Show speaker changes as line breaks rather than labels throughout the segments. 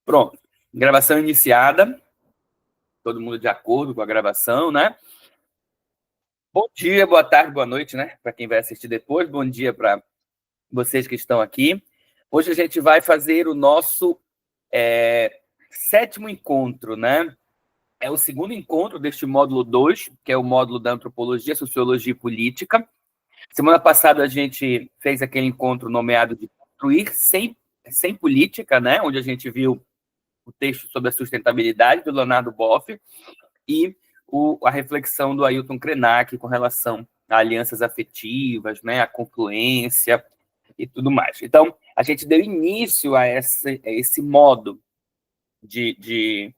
Pronto. Gravação iniciada. Todo mundo de acordo com a gravação, né? Bom dia, boa tarde, boa noite, né? Para quem vai assistir depois. Bom dia para vocês que estão aqui. Hoje a gente vai fazer o nosso sétimo encontro, né? É o segundo encontro deste módulo 2, que é o módulo da Antropologia, Sociologia e Política. Semana passada a gente fez aquele encontro nomeado de Construir sem Política, né? Onde a gente viu o texto sobre a sustentabilidade do Leonardo Boff e a reflexão do Ailton Krenak com relação a alianças afetivas, né, a confluência e tudo mais. Então, a gente deu início a esse modo de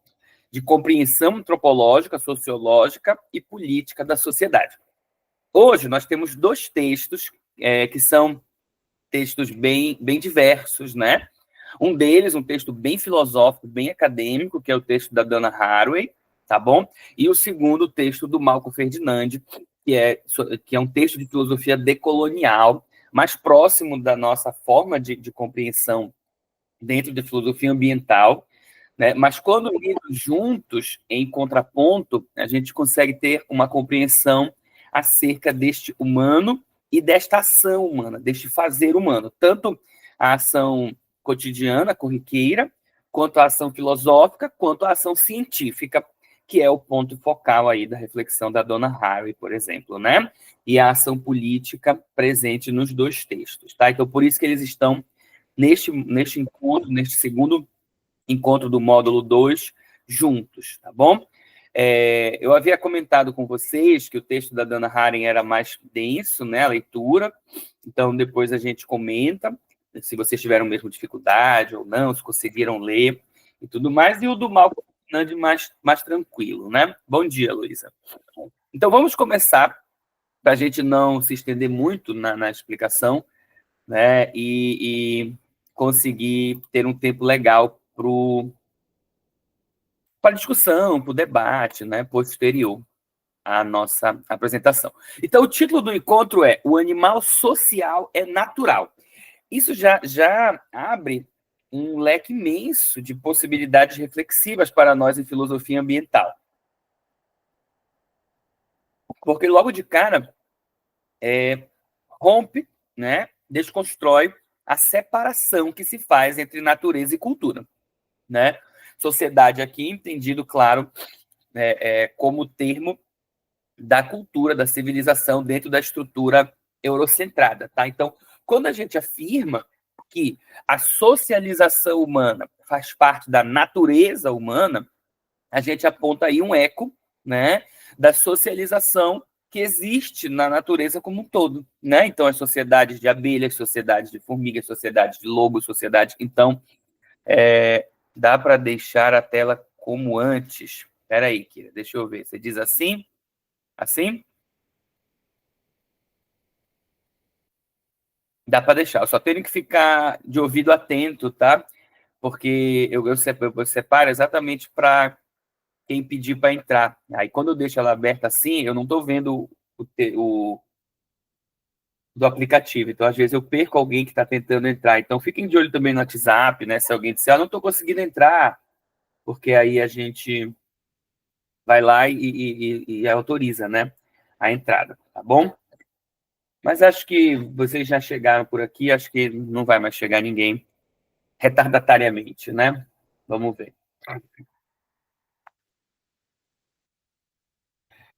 compreensão antropológica, sociológica e política da sociedade. Hoje, nós temos dois textos que são textos bem diversos, né? Um deles, um texto bem filosófico, bem acadêmico, que é o texto da Dana Haraway, tá bom? E o segundo, texto do Malcolm Ferdinand, que é um texto de filosofia decolonial, mais próximo da nossa forma de compreensão dentro da filosofia ambiental, né? Mas quando lidos juntos, em contraponto, a gente consegue ter uma compreensão acerca deste humano e desta ação humana, deste fazer humano, tanto a ação cotidiana, corriqueira, quanto a ação filosófica, quanto a ação científica, que é o ponto focal aí da reflexão da Donna Haraway, por exemplo, né? E a ação política presente nos dois textos, tá? Então, por isso que eles estão neste encontro, neste segundo encontro do módulo 2, juntos, tá bom? Eu havia comentado com vocês que o texto da Dana Haraway era mais denso, né, a leitura, então depois a gente comenta se vocês tiveram mesmo dificuldade ou não, se conseguiram ler e tudo mais, e o do Malcolm Ferdinand mais tranquilo, né? Bom dia, Luísa. Então vamos começar, para a gente não se estender muito na explicação, né, e conseguir ter um tempo legal para a discussão, para o debate, né, posterior à nossa apresentação. Então, o título do encontro é O Animal Social é Natural. Isso já abre um leque imenso de possibilidades reflexivas para nós em filosofia ambiental. Porque logo de cara rompe, né, desconstrói a separação que se faz entre natureza e cultura, né? Sociedade aqui entendido, claro, como termo da cultura, da civilização dentro da estrutura eurocentrada, tá? Então, quando a gente afirma que a socialização humana faz parte da natureza humana, a gente aponta aí um eco, né, da socialização que existe na natureza como um todo, né? Então, as sociedades de abelhas, sociedades de formigas, sociedades de lobos, sociedades... Então, dá para deixar a tela como antes. Espera aí, Kira, deixa eu ver. Você diz assim? Assim? Dá para deixar. Eu só tenho que ficar de ouvido atento, tá? Porque eu separo exatamente para quem pedir para entrar. Aí, quando eu deixo ela aberta assim, eu não estou vendo o do aplicativo. Então, às vezes, eu perco alguém que está tentando entrar. Então, fiquem de olho também no WhatsApp, né? Se alguém disser, não estou conseguindo entrar, porque aí a gente vai lá e autoriza, né, a entrada, tá bom? Mas acho que vocês já chegaram por aqui, acho que não vai mais chegar ninguém retardatariamente, né? Vamos ver.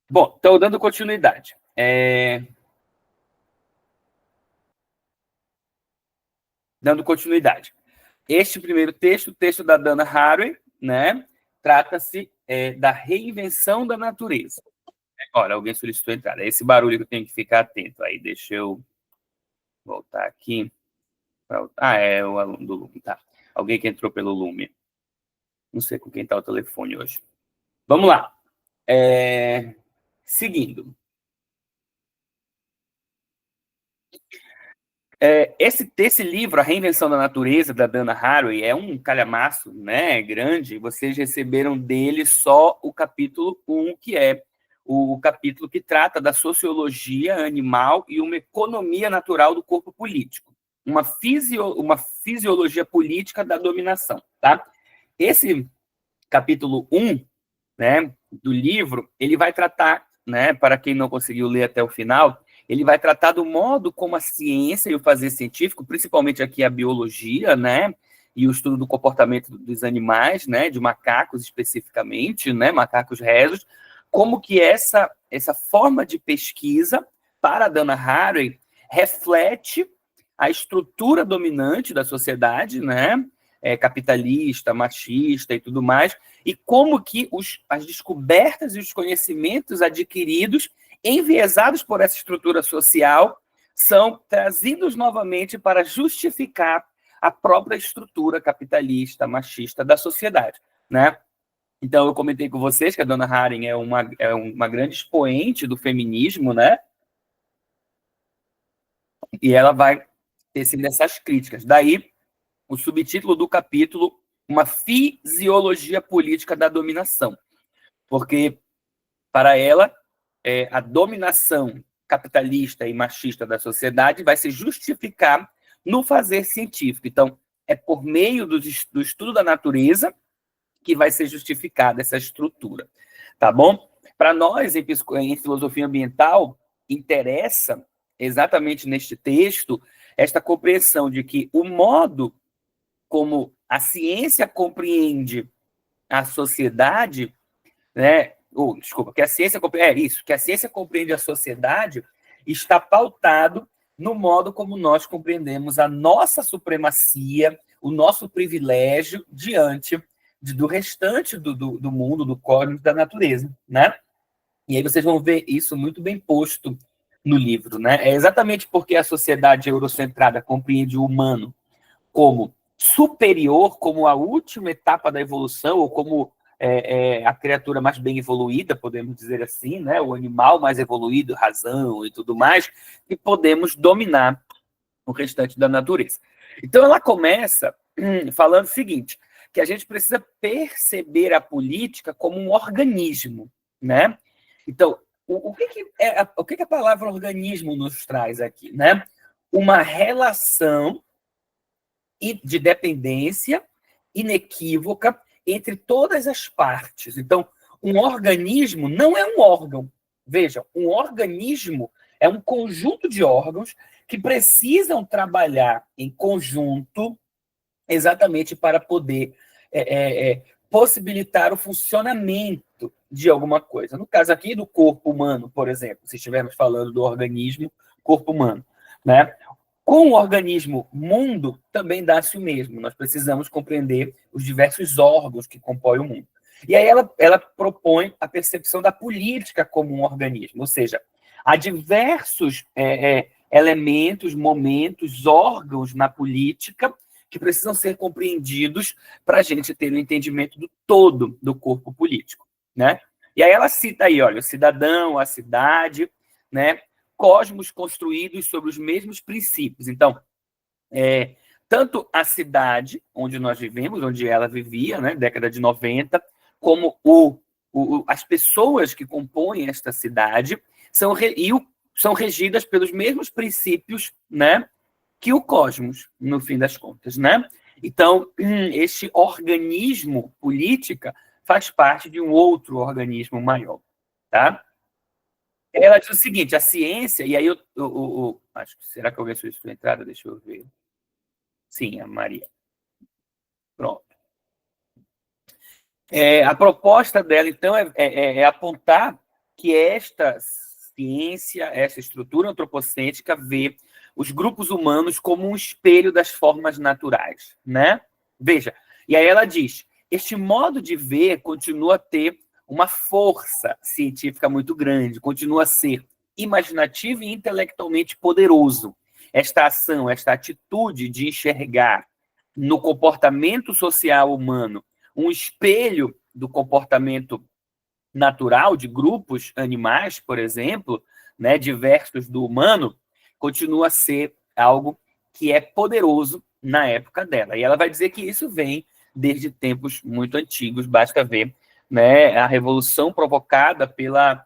Bom, então, dando continuidade. Dando continuidade. Este primeiro texto, o texto da Dana Haraway, né, trata-se da reinvenção da natureza. Olha, alguém solicitou entrada. É esse barulho que eu tenho que ficar atento. Aí, deixa eu voltar aqui. É o aluno do Lume, tá. Alguém que entrou pelo Lume. Não sei com quem está o telefone hoje. Vamos lá. Seguindo. Esse livro, A Reinvenção da Natureza, da Dana Haraway, é um calhamaço, né, grande. Vocês receberam dele só o capítulo 1, que é o capítulo que trata da sociologia animal e uma economia natural do corpo político. Uma fisiologia política da dominação, tá? esse capítulo 1, né, do livro, ele vai tratar, né, para quem não conseguiu ler até o final, ele vai tratar do modo como a ciência e o fazer científico, principalmente aqui a biologia, né, e o estudo do comportamento dos animais, né, de macacos especificamente, né, macacos rhesus, como que essa forma de pesquisa para a Dana Haraway reflete a estrutura dominante da sociedade, né, capitalista, machista e tudo mais, e como que as descobertas e os conhecimentos adquiridos, enviesados por essa estrutura social, são trazidos novamente para justificar a própria estrutura capitalista, machista da sociedade, né? Então, eu comentei com vocês que a Donna Haraway é uma grande expoente do feminismo, né? E ela vai tecendo essas críticas. Daí, o subtítulo do capítulo, Uma Fisiologia Política da Dominação. Porque, para ela, a dominação capitalista e machista da sociedade vai se justificar no fazer científico. Então, é por meio do estudo da natureza que vai ser justificada essa estrutura. Tá bom? Para nós, em filosofia ambiental, interessa, exatamente neste texto, esta compreensão de que o modo como a ciência compreende a sociedade, né? Desculpa, que a ciência que a ciência compreende a sociedade está pautado no modo como nós compreendemos a nossa supremacia, o nosso privilégio diante do restante do mundo, do cosmos, da natureza, né? E aí vocês vão ver isso muito bem posto no livro, né? É exatamente porque a sociedade eurocentrada compreende o humano como superior, como a última etapa da evolução, ou como a criatura mais bem evoluída, podemos dizer assim, né? O animal mais evoluído, razão e tudo mais, e podemos dominar o restante da natureza. Então, ela começa falando o seguinte, que a gente precisa perceber a política como um organismo, né? Então, o que a palavra organismo nos traz aqui, né? Uma relação de dependência inequívoca entre todas as partes. Então, um organismo não é um órgão. Veja, um organismo é um conjunto de órgãos que precisam trabalhar em conjunto exatamente para poder possibilitar o funcionamento de alguma coisa. No caso aqui do corpo humano, por exemplo, se estivermos falando do organismo corpo humano, né? Com o organismo mundo, também dá-se o mesmo. Nós precisamos compreender os diversos órgãos que compõem o mundo. E aí ela propõe a percepção da política como um organismo, ou seja, há diversos elementos, momentos, órgãos na política que precisam ser compreendidos para a gente ter o entendimento do todo do corpo político, né? E aí ela cita aí, olha, o cidadão, a cidade, né? Cosmos construídos sobre os mesmos princípios. Então, tanto a cidade onde nós vivemos, onde ela vivia, né, década de 90, como as pessoas que compõem esta cidade são regidas pelos mesmos princípios, né, que o cosmos, no fim das contas, né? Então, este organismo política faz parte de um outro organismo maior, tá? Ela diz o seguinte, a ciência, e aí acho, será que alguém solicitou a entrada? Deixa eu ver. Sim, a Maria. Pronto. A proposta dela, então, é apontar que esta ciência, essa estrutura antropocêntrica vê os grupos humanos como um espelho das formas naturais, né? Veja, e aí ela diz, este modo de ver continua a ter uma força científica muito grande, continua a ser imaginativo e intelectualmente poderoso. Esta ação, esta atitude de enxergar no comportamento social humano um espelho do comportamento natural de grupos animais, por exemplo, né, diversos do humano, continua a ser algo que é poderoso na época dela. E ela vai dizer que isso vem desde tempos muito antigos, basta ver, né, a revolução provocada pelo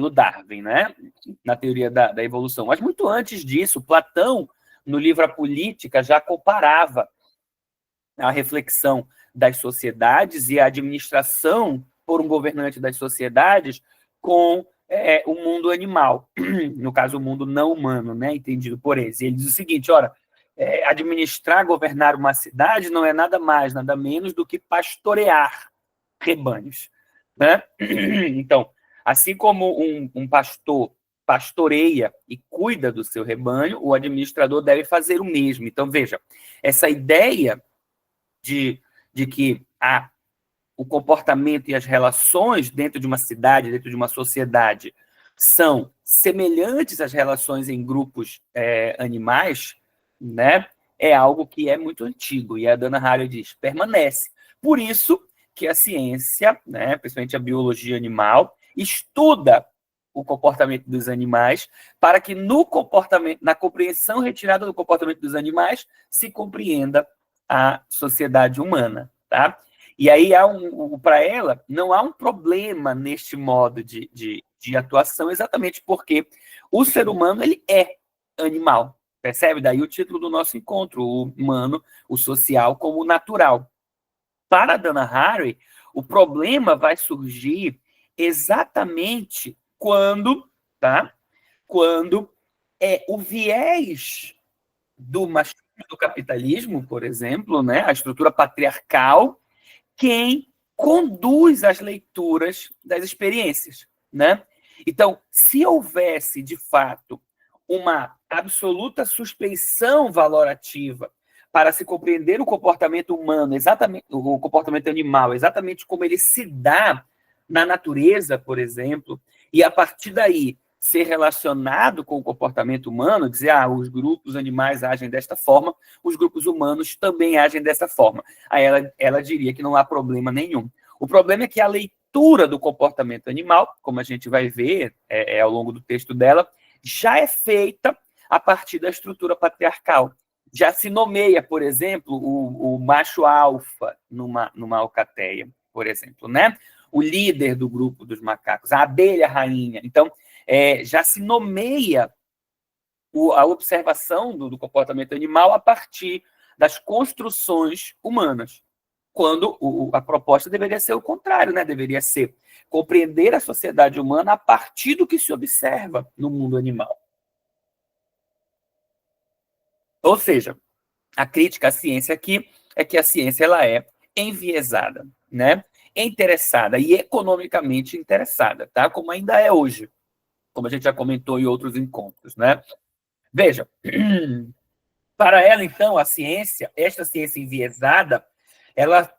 Darwin, né, na teoria da evolução. Mas muito antes disso, Platão, no livro A Política, já comparava a reflexão das sociedades e a administração por um governante das sociedades com o mundo animal, no caso, o mundo não humano, né, entendido por eles. E ele diz o seguinte, ora, administrar, governar uma cidade não é nada mais, nada menos do que pastorear rebanhos, né? Então, assim como um pastor pastoreia e cuida do seu rebanho, o administrador deve fazer o mesmo. Então, veja, essa ideia de que o comportamento e as relações dentro de uma cidade, dentro de uma sociedade, são semelhantes às relações em grupos animais, né? É algo que é muito antigo, e a Dana Haraway diz, permanece. Por isso que a ciência, né, principalmente a biologia animal, estuda o comportamento dos animais para que no comportamento, na compreensão retirada do comportamento dos animais, se compreenda a sociedade humana, tá? E aí, para ela, não há um problema neste modo de atuação, exatamente porque o ser humano ele é animal, percebe? Daí o título do nosso encontro, o humano, o social como o natural. Para a Dana Haraway, o problema vai surgir exatamente quando o viés do machismo do capitalismo, por exemplo, né, a estrutura patriarcal, quem conduz as leituras das experiências, né? Então, se houvesse, de fato, uma absoluta suspeição valorativa para se compreender o comportamento humano, exatamente o comportamento animal, exatamente como ele se dá na natureza, por exemplo, e a partir daí ser relacionado com o comportamento humano, dizer, os grupos animais agem desta forma, os grupos humanos também agem dessa forma. Aí ela diria que não há problema nenhum. O problema é que a leitura do comportamento animal, como a gente vai ver ao longo do texto dela, já é feita a partir da estrutura patriarcal. Já se nomeia, por exemplo, o macho alfa numa alcateia, por exemplo, né? O líder do grupo dos macacos, a abelha rainha. Então, já se nomeia a observação do comportamento animal a partir das construções humanas, quando a proposta deveria ser o contrário, né? Deveria ser compreender a sociedade humana a partir do que se observa no mundo animal. Ou seja, a crítica à ciência aqui é que a ciência ela é enviesada, né? Interessada e economicamente interessada, tá? Como ainda é hoje, como a gente já comentou em outros encontros, né? Veja, para ela, então, esta ciência enviesada, ela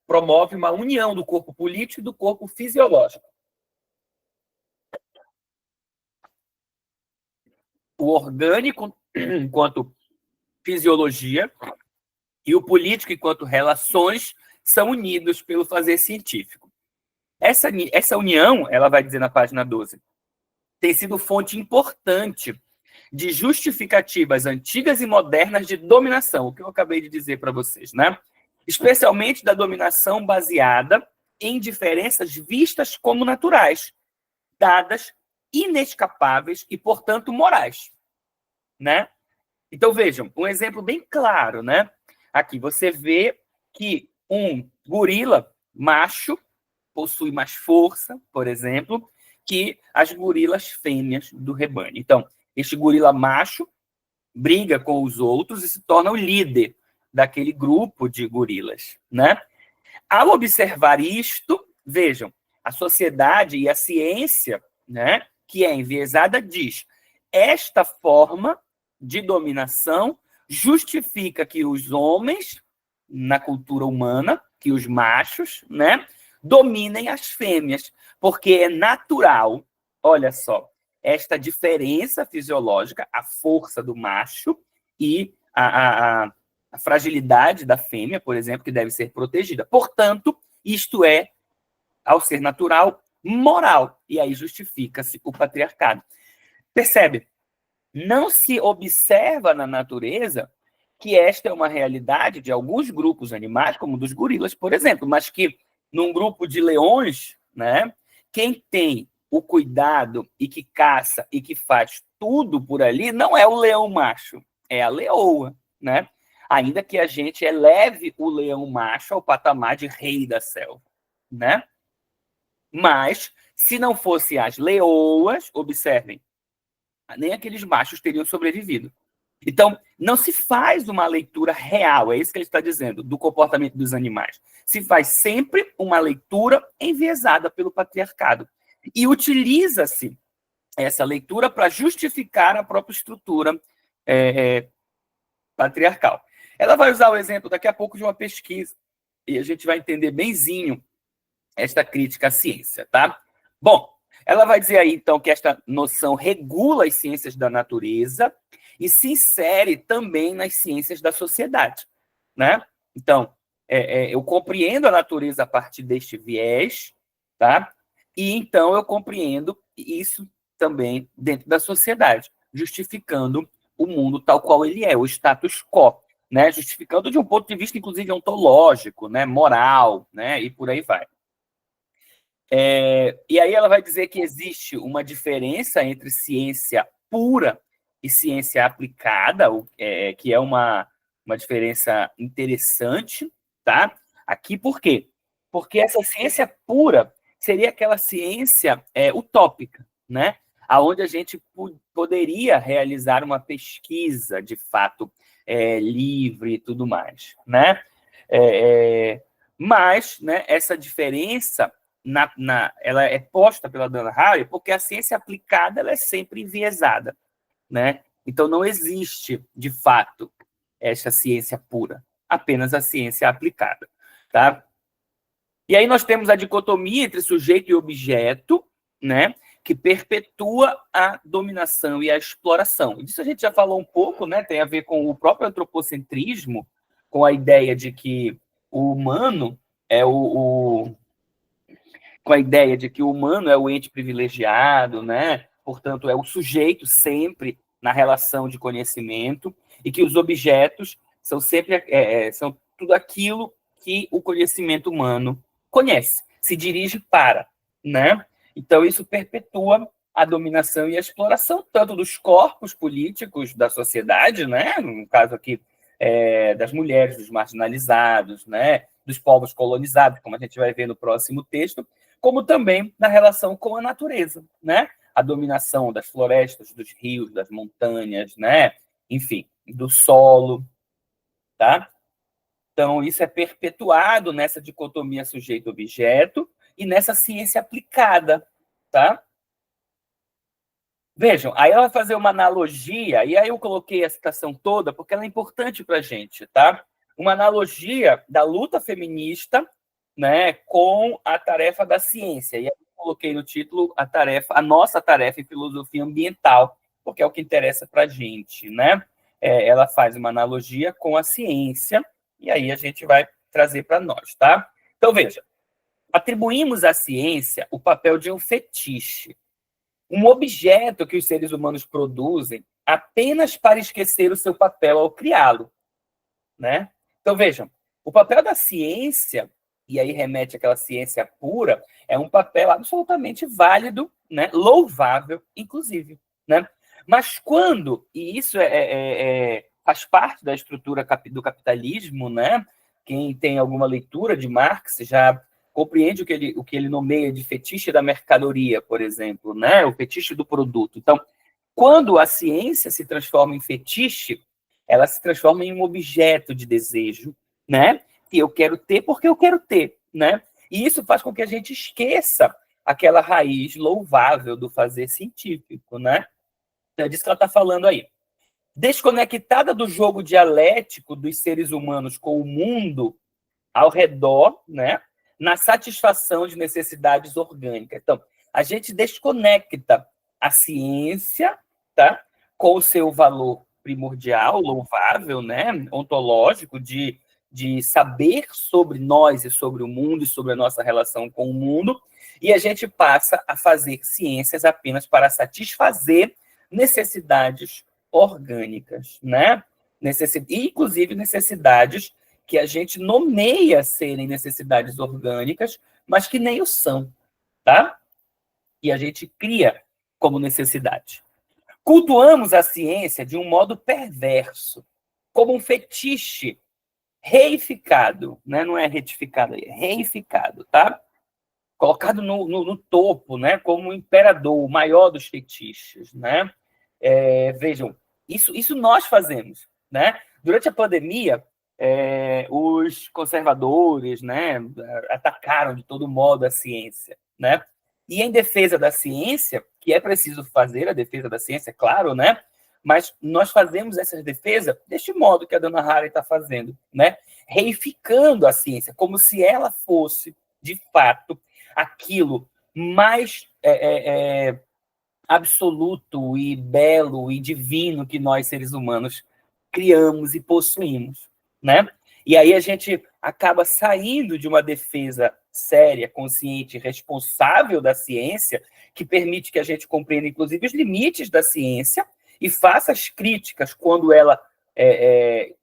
promove uma união do corpo político e do corpo fisiológico. O orgânico, enquanto fisiologia, e o político, enquanto relações, são unidos pelo fazer científico. Essa união, ela vai dizer na página 12, tem sido fonte importante de justificativas antigas e modernas de dominação, o que eu acabei de dizer para vocês, né? Especialmente da dominação baseada em diferenças vistas como naturais, dadas, inescapáveis e, portanto, morais, né? Então, vejam, um exemplo bem claro, né? Aqui você vê que um gorila macho possui mais força, por exemplo, que as gorilas fêmeas do rebanho. Então, este gorila macho briga com os outros e se torna o líder daquele grupo de gorilas, né? Ao observar isto, vejam, a sociedade e a ciência, né, que é enviesada, diz: esta forma de dominação justifica que os homens, na cultura humana, que os machos, né, dominem as fêmeas, porque é natural, olha só, esta diferença fisiológica, a força do macho e a fragilidade da fêmea, por exemplo, que deve ser protegida. Portanto, isto é, ao ser natural, moral. E aí justifica-se o patriarcado. Percebe? Não se observa na natureza que esta é uma realidade de alguns grupos animais, como dos gorilas, por exemplo, mas que num grupo de leões, né, quem tem o cuidado e que caça e que faz tudo por ali não é o leão macho, é a leoa, né? ainda que a gente eleve o leão macho ao patamar de rei da selva, né? Mas, se não fossem as leoas, observem, nem aqueles machos teriam sobrevivido. Então, não se faz uma leitura real, é isso que ele está dizendo, do comportamento dos animais. Se faz sempre uma leitura enviesada pelo patriarcado. E utiliza-se essa leitura para justificar a própria estrutura patriarcal. Ela vai usar o exemplo daqui a pouco de uma pesquisa, e a gente vai entender benzinho esta crítica à ciência, tá? Bom, ela vai dizer aí, então, que esta noção regula as ciências da natureza e se insere também nas ciências da sociedade, né? Então, eu compreendo a natureza a partir deste viés, tá? E, então, eu compreendo isso também dentro da sociedade, justificando o mundo tal qual ele é, o status quo, né? Justificando de um ponto de vista, inclusive, ontológico, né? Moral, né? E por aí vai. E aí ela vai dizer que existe uma diferença entre ciência pura e ciência aplicada, que é uma diferença interessante, tá? Aqui por quê? Porque essa ciência pura seria aquela ciência utópica, né? Aonde a gente poderia realizar uma pesquisa, de fato, livre e tudo mais, né? Mas, né, essa diferença ela é posta pela Dana Haraway porque a ciência aplicada ela é sempre enviesada, né? Então não existe, de fato, essa ciência pura, apenas a ciência aplicada, tá? E aí nós temos a dicotomia entre sujeito e objeto, né? Que perpetua a dominação e a exploração. Disso a gente já falou um pouco, né? Tem a ver com o próprio antropocentrismo, com a ideia de que o humano é com a ideia de que o humano é o ente privilegiado, né? Portanto, é o sujeito sempre na relação de conhecimento e que os objetos são sempre são tudo aquilo que o conhecimento humano conhece, se dirige para, né? Então isso perpetua a dominação e a exploração tanto dos corpos políticos da sociedade, né? No caso aqui das mulheres, dos marginalizados, né? Dos povos colonizados, como a gente vai ver no próximo texto, como também na relação com a natureza, né? A dominação das florestas, dos rios, das montanhas, né? Enfim, do solo, tá? Então, isso é perpetuado nessa dicotomia sujeito-objeto e nessa ciência aplicada, tá? Vejam, aí ela vai fazer uma analogia, e aí eu coloquei a citação toda porque ela é importante para a gente, tá? Uma analogia da luta feminista, né, com a tarefa da ciência. E aí eu coloquei no título a nossa tarefa em filosofia ambiental, porque é o que interessa para a gente, né? Ela faz uma analogia com a ciência, e aí a gente vai trazer para nós, tá? Então, veja, atribuímos à ciência o papel de um fetiche, um objeto que os seres humanos produzem apenas para esquecer o seu papel ao criá-lo, né? Então, vejam, o papel da ciência, e aí remete àquela ciência pura, é um papel absolutamente válido, né? Louvável, inclusive, né? Mas quando, e isso faz parte da estrutura do capitalismo, né? Quem tem alguma leitura de Marx já compreende o que ele nomeia de fetiche da mercadoria, por exemplo, né? O fetiche do produto. Então, quando a ciência se transforma em fetiche, ela se transforma em um objeto de desejo, né? Que eu quero ter porque eu quero ter, né? E isso faz com que a gente esqueça aquela raiz louvável do fazer científico, né? É disso que ela está falando aí. Desconectada do jogo dialético dos seres humanos com o mundo ao redor, né? Na satisfação de necessidades orgânicas. Então, a gente desconecta a ciência, tá? Com o seu valor primordial, louvável, né? Ontológico, de saber sobre nós e sobre o mundo e sobre a nossa relação com o mundo, e a gente passa a fazer ciências apenas para satisfazer necessidades orgânicas, né? Inclusive necessidades que a gente nomeia serem necessidades orgânicas, mas que nem o são, tá? E a gente cria como necessidade. Cultuamos a ciência de um modo perverso, como um fetiche reificado, né? Não é retificado, é reificado, tá? Colocado no topo, né? Como o imperador, o maior dos fetiches, né? Vejam, isso nós fazemos, né? Durante a pandemia, os conservadores, né, atacaram de todo modo a ciência, né? E em defesa da ciência, que é preciso fazer a defesa da ciência, claro, né? Mas nós fazemos essa defesa deste modo que a dona Harry está fazendo, né? Reificando a ciência, como se ela fosse, de fato, aquilo mais absoluto e belo e divino que nós, seres humanos, criamos e possuímos, né? E aí a gente acaba saindo de uma defesa séria, consciente, responsável da ciência, que permite que a gente compreenda, inclusive, os limites da ciência e faça as críticas quando ela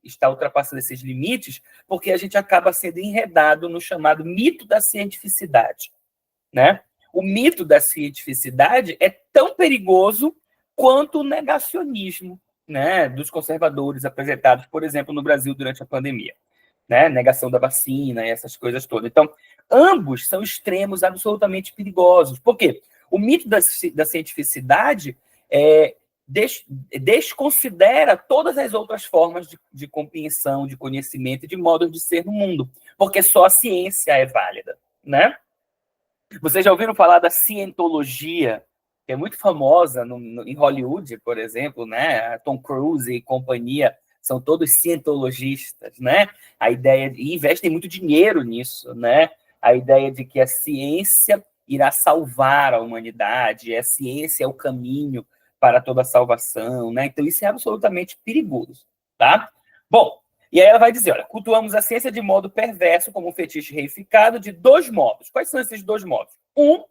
está ultrapassando esses limites, porque a gente acaba sendo enredado no chamado mito da cientificidade, né? O mito da cientificidade é tão perigoso quanto o negacionismo, né, dos conservadores apresentados, por exemplo, no Brasil durante a pandemia, né? Negação da vacina e essas coisas todas. Então, ambos são extremos absolutamente perigosos. Por quê? O mito da cientificidade desconsidera todas as outras formas de compreensão, de conhecimento e de modos de ser no mundo, porque só a ciência é válida, né? Vocês já ouviram falar da cientologia, que é muito famosa em Hollywood, por exemplo, né? Tom Cruise e companhia são todos cientologistas, né? A ideia e investem muito dinheiro nisso, né? A ideia de que a ciência irá salvar a humanidade, a ciência é o caminho para toda a salvação, né? Então isso é absolutamente perigoso, tá? Bom, e aí ela vai dizer, olha, cultuamos a ciência de modo perverso, como um fetiche reificado, de dois modos. Quais são esses dois modos? Um,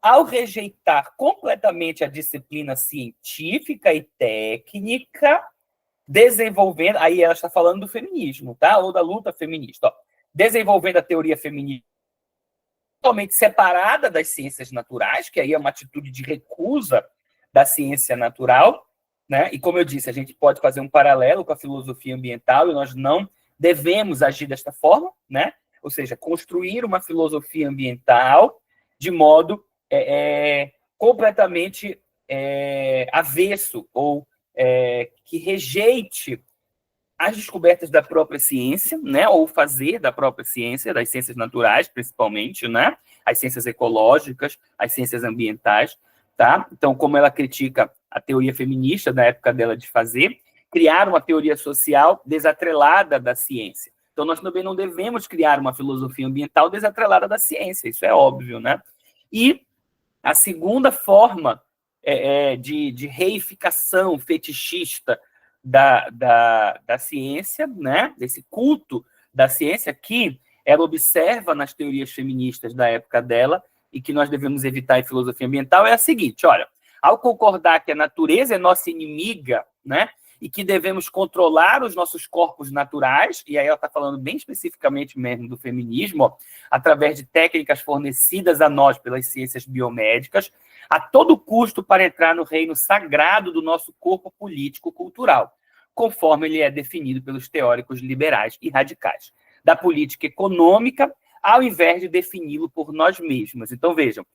ao rejeitar completamente a disciplina científica e técnica, desenvolvendo, aí ela está falando do feminismo, tá? Ou da luta feminista, ó. Desenvolvendo a teoria feminista totalmente separada das ciências naturais, que aí é uma atitude de recusa da ciência natural, né? E como eu disse, a gente pode fazer um paralelo com a filosofia ambiental e nós não devemos agir desta forma, né? Ou seja, construir uma filosofia ambiental de modo completamente avesso ou que rejeite as descobertas da própria ciência, né, ou fazer da própria ciência, das ciências naturais, principalmente, né, as ciências ecológicas, as ciências ambientais, tá? Então, como ela critica a teoria feminista da época dela de fazer, criar uma teoria social desatrelada da ciência. Então, nós também não devemos criar uma filosofia ambiental desatrelada da ciência, isso é óbvio, né? E a segunda forma de reificação fetichista da ciência, né? Desse culto da ciência que ela observa nas teorias feministas da época dela e que nós devemos evitar em filosofia ambiental é a seguinte, olha, ao concordar que a natureza é nossa inimiga, né? E que devemos controlar os nossos corpos naturais, e aí ela está falando bem especificamente mesmo do feminismo, ó, através de técnicas fornecidas a nós pelas ciências biomédicas, a todo custo para entrar no reino sagrado do nosso corpo político-cultural, conforme ele é definido pelos teóricos liberais e radicais, da política econômica, ao invés de defini-lo por nós mesmos. Então, vejam,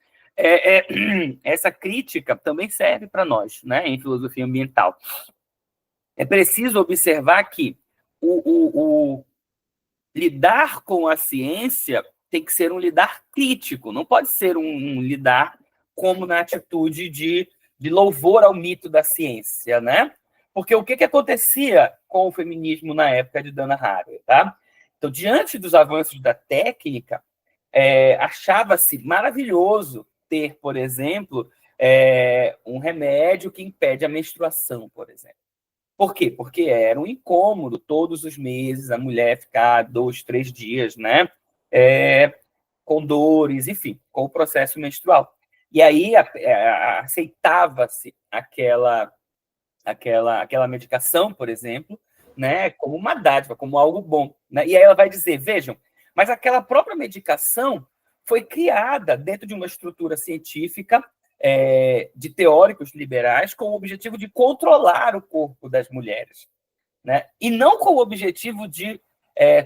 essa crítica também serve para nós, né, em filosofia ambiental. É preciso observar que o lidar com a ciência tem que ser um lidar crítico, não pode ser um lidar como na atitude de louvor ao mito da ciência, né? Porque o que acontecia com o feminismo na época de Dana Haraway, tá? Então, diante dos avanços da técnica, achava-se maravilhoso ter, por exemplo, um remédio que impede a menstruação, por exemplo. Por quê? Porque era um incômodo todos os meses a mulher ficar 2, 3 dias, né? Com dores, enfim, com o processo menstrual. E aí aceitava-se aquela medicação, por exemplo, né, como uma dádiva, como algo bom, né? E aí ela vai dizer, vejam, mas aquela própria medicação foi criada dentro de uma estrutura científica de teóricos liberais com o objetivo de controlar o corpo das mulheres. né? E não com o objetivo de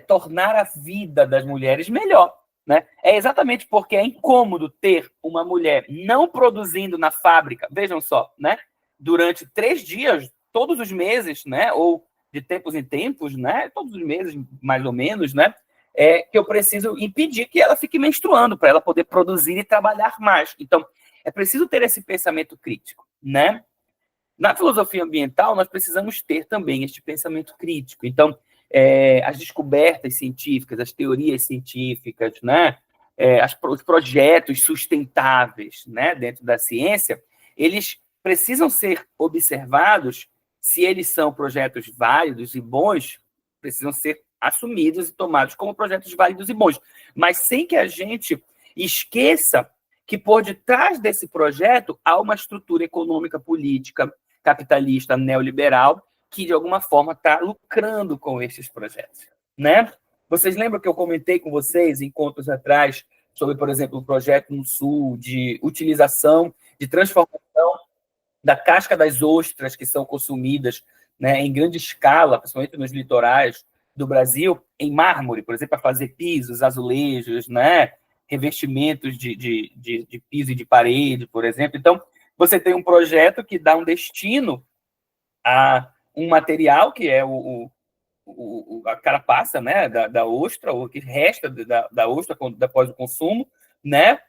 tornar a vida das mulheres melhor. Né? É exatamente porque é incômodo ter uma mulher não produzindo na fábrica, vejam só, né? Durante 3 dias, todos os meses, né? Ou de tempos em tempos, né? Todos os meses, mais ou menos, né? Que eu preciso impedir que ela fique menstruando para ela poder produzir e trabalhar mais. Então, é preciso ter esse pensamento crítico, né? Na filosofia ambiental, nós precisamos ter também este pensamento crítico. Então, as descobertas científicas, as teorias científicas, né, os projetos sustentáveis, né, dentro da ciência, eles precisam ser observados. Se eles são projetos válidos e bons, precisam ser assumidos e tomados como projetos válidos e bons, mas sem que a gente esqueça que por detrás desse projeto há uma estrutura econômica, política, capitalista, neoliberal, que de alguma forma está lucrando com esses projetos, né? Vocês lembram que eu comentei com vocês, encontros atrás, sobre, por exemplo, um projeto no Sul de utilização, de transformação da casca das ostras que são consumidas, né, em grande escala, principalmente nos litorais do Brasil, em mármore, por exemplo, para fazer pisos, azulejos, né, revestimentos de piso e de parede, por exemplo. Então, você tem um projeto que dá um destino a um material que é a carapaça, né, da ostra, o que resta da ostra após o consumo, né?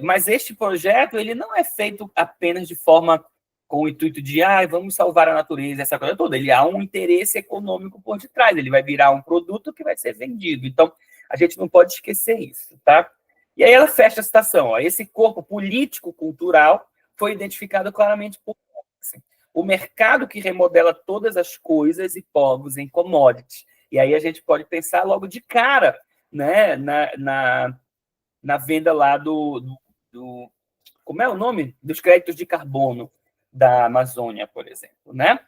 Mas este projeto ele não é feito apenas de forma com o intuito de vamos salvar a natureza, essa coisa toda. Ele há um interesse econômico por detrás, ele vai virar um produto que vai ser vendido. Então, a gente não pode esquecer isso, tá? E aí ela fecha a citação. Ó, esse corpo político-cultural foi identificado claramente por Marx. O mercado que remodela todas as coisas e povos em commodities. E aí a gente pode pensar logo de cara, né, na venda lá do como é o nome? Dos créditos de carbono da Amazônia, por exemplo, né?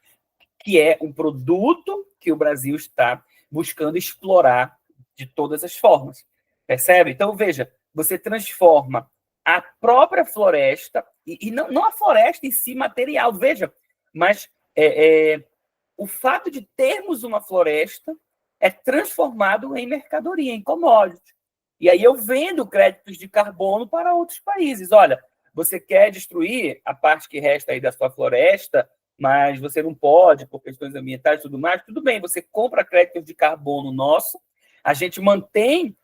Que é um produto que o Brasil está buscando explorar de todas as formas. Percebe? Então, veja, você transforma a própria floresta, e não a floresta em si material, veja, mas o fato de termos uma floresta é transformado em mercadoria, em commodity. E aí eu vendo créditos de carbono para outros países. Olha, você quer destruir a parte que resta aí da sua floresta, mas você não pode por questões ambientais e tudo mais, tudo bem, você compra créditos de carbono nosso, a gente mantém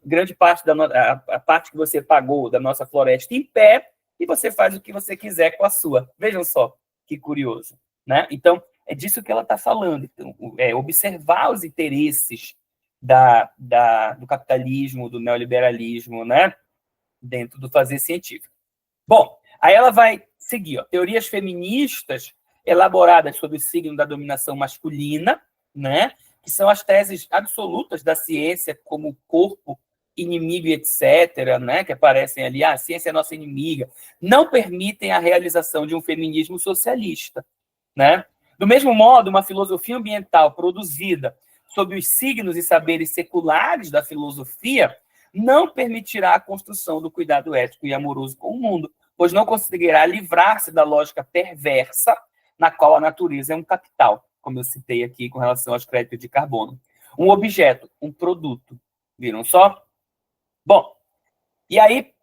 grande parte a parte que você pagou da nossa floresta em pé e você faz o que você quiser com a sua. Vejam só que curioso, né? Então, é disso que ela está falando. Então, observar os interesses do capitalismo, do neoliberalismo, né? Dentro do fazer científico. Bom, aí ela vai seguir. Ó, teorias feministas elaboradas sobre o signo da dominação masculina, né? Que são as teses absolutas da ciência como corpo, inimigo e etc., né? Que aparecem ali. A ciência é nossa inimiga. Não permitem a realização de um feminismo socialista, né? Do mesmo modo, uma filosofia ambiental produzida sob os signos e saberes seculares da filosofia não permitirá a construção do cuidado ético e amoroso com o mundo, pois não conseguirá livrar-se da lógica perversa na qual a natureza é um capital, como eu citei aqui com relação aos créditos de carbono. Um objeto, um produto. Viram só? Bom, e aí,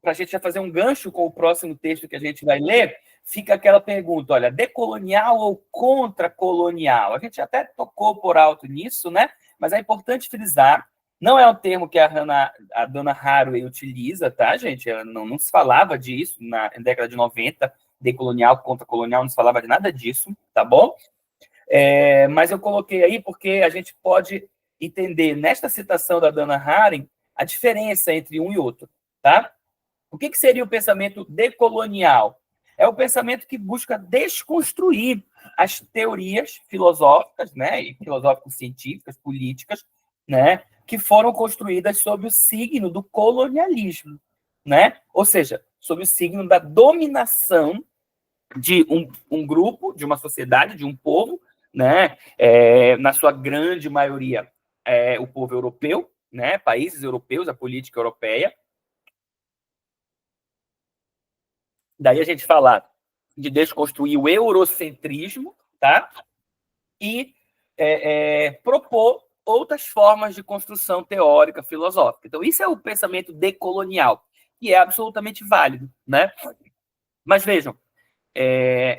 para a gente já fazer um gancho com o próximo texto que a gente vai ler, fica aquela pergunta, olha, decolonial ou contracolonial? A gente até tocou por alto nisso, né? Mas é importante frisar, não é um termo que a dona Haraway utiliza, tá, gente? Não se falava disso na década de 90, decolonial, contracolonial, não se falava de nada disso, tá bom? Mas eu coloquei aí porque a gente pode entender, nesta citação da dona Haraway, a diferença entre um e outro, tá? O que seria o pensamento decolonial? É o pensamento que busca desconstruir as teorias filosóficas, né, e filosófico-científicas, políticas, né, que foram construídas sob o signo do colonialismo, né? Ou seja, sob o signo da dominação de um grupo, de uma sociedade, de um povo, né? Na sua grande maioria, o povo europeu, né? Países europeus, a política europeia. Daí a gente falar de desconstruir o eurocentrismo, tá? e propor outras formas de construção teórica, filosófica. Então, isso é o pensamento decolonial, que é absolutamente válido, né? Mas vejam,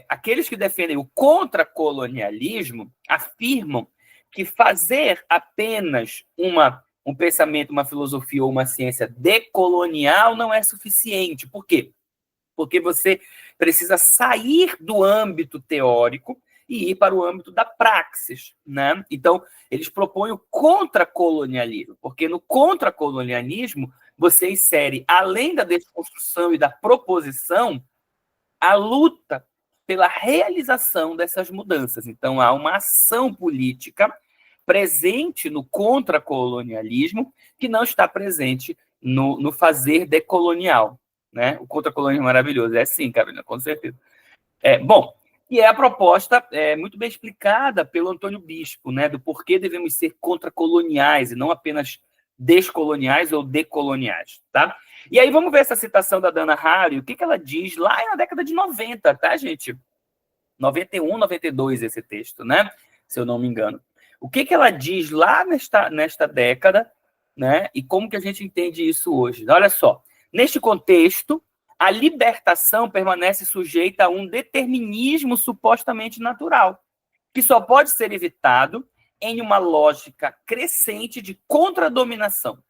aqueles que defendem o contracolonialismo afirmam que fazer apenas um pensamento, uma filosofia ou uma ciência decolonial não é suficiente. Por quê? Porque você precisa sair do âmbito teórico e ir para o âmbito da praxis, né? Então, eles propõem o contracolonialismo, porque no contracolonialismo você insere, além da desconstrução e da proposição, a luta pela realização dessas mudanças. Então, há uma ação política presente no contracolonialismo que não está presente no fazer decolonial. Né? O contracolonialismo é maravilhoso. É sim, Carolina, com certeza. Bom, e a proposta muito bem explicada pelo Antônio Bispo, né, do porquê devemos ser contracoloniais e não apenas descoloniais ou decoloniais, tá? E aí vamos ver essa citação da Dana Haraway, o que ela diz lá na década de 90, tá, gente? 91, 92 esse texto, né? Se eu não me engano. O que ela diz lá nesta década, né? E como que a gente entende isso hoje? Olha só, neste contexto, a libertação permanece sujeita a um determinismo supostamente natural, que só pode ser evitado em uma lógica crescente de contradominação,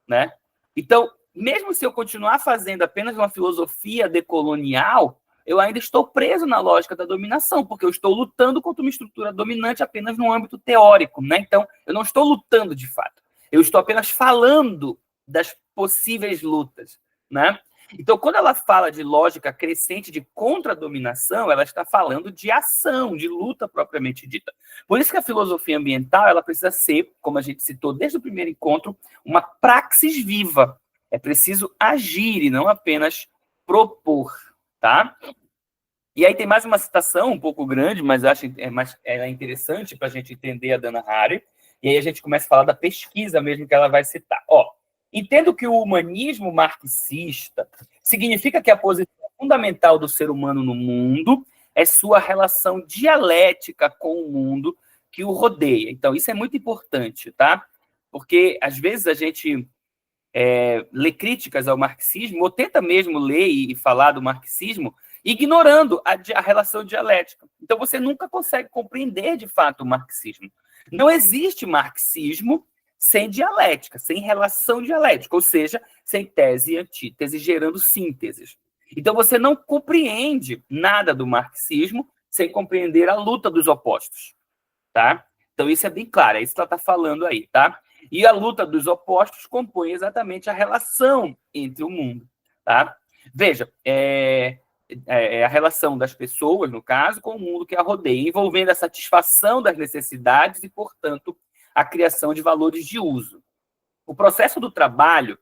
né? Então, mesmo se eu continuar fazendo apenas uma filosofia decolonial, eu ainda estou preso na lógica da dominação, porque eu estou lutando contra uma estrutura dominante apenas no âmbito teórico, né? Então, eu não estou lutando de fato. Eu estou apenas falando das possíveis lutas, né? Então, quando ela fala de lógica crescente de contradominação, ela está falando de ação, de luta propriamente dita. Por isso que a filosofia ambiental ela precisa ser, como a gente citou desde o primeiro encontro, uma praxis viva. É preciso agir e não apenas propor, tá? E aí tem mais uma citação um pouco grande, mas acho é interessante para a gente entender a Dana Haraway. E aí a gente começa a falar da pesquisa mesmo que ela vai citar. Entendo que o humanismo marxista significa que a posição fundamental do ser humano no mundo é sua relação dialética com o mundo que o rodeia. Então, isso é muito importante, tá? Porque, às vezes, a gente lê críticas ao marxismo, ou tenta mesmo ler e falar do marxismo, ignorando a relação dialética. Então, você nunca consegue compreender, de fato, o marxismo. Não existe marxismo sem dialética, sem relação dialética, ou seja, sem tese e antítese, gerando sínteses. Então, você não compreende nada do marxismo sem compreender a luta dos opostos, tá? Então, isso é bem claro, é isso que ela está falando aí, tá? E a luta dos opostos compõe exatamente a relação entre o mundo, tá? Veja, a relação das pessoas, no caso, com o mundo que a rodeia, envolvendo a satisfação das necessidades e, portanto, a criação de valores de uso. O processo do trabalho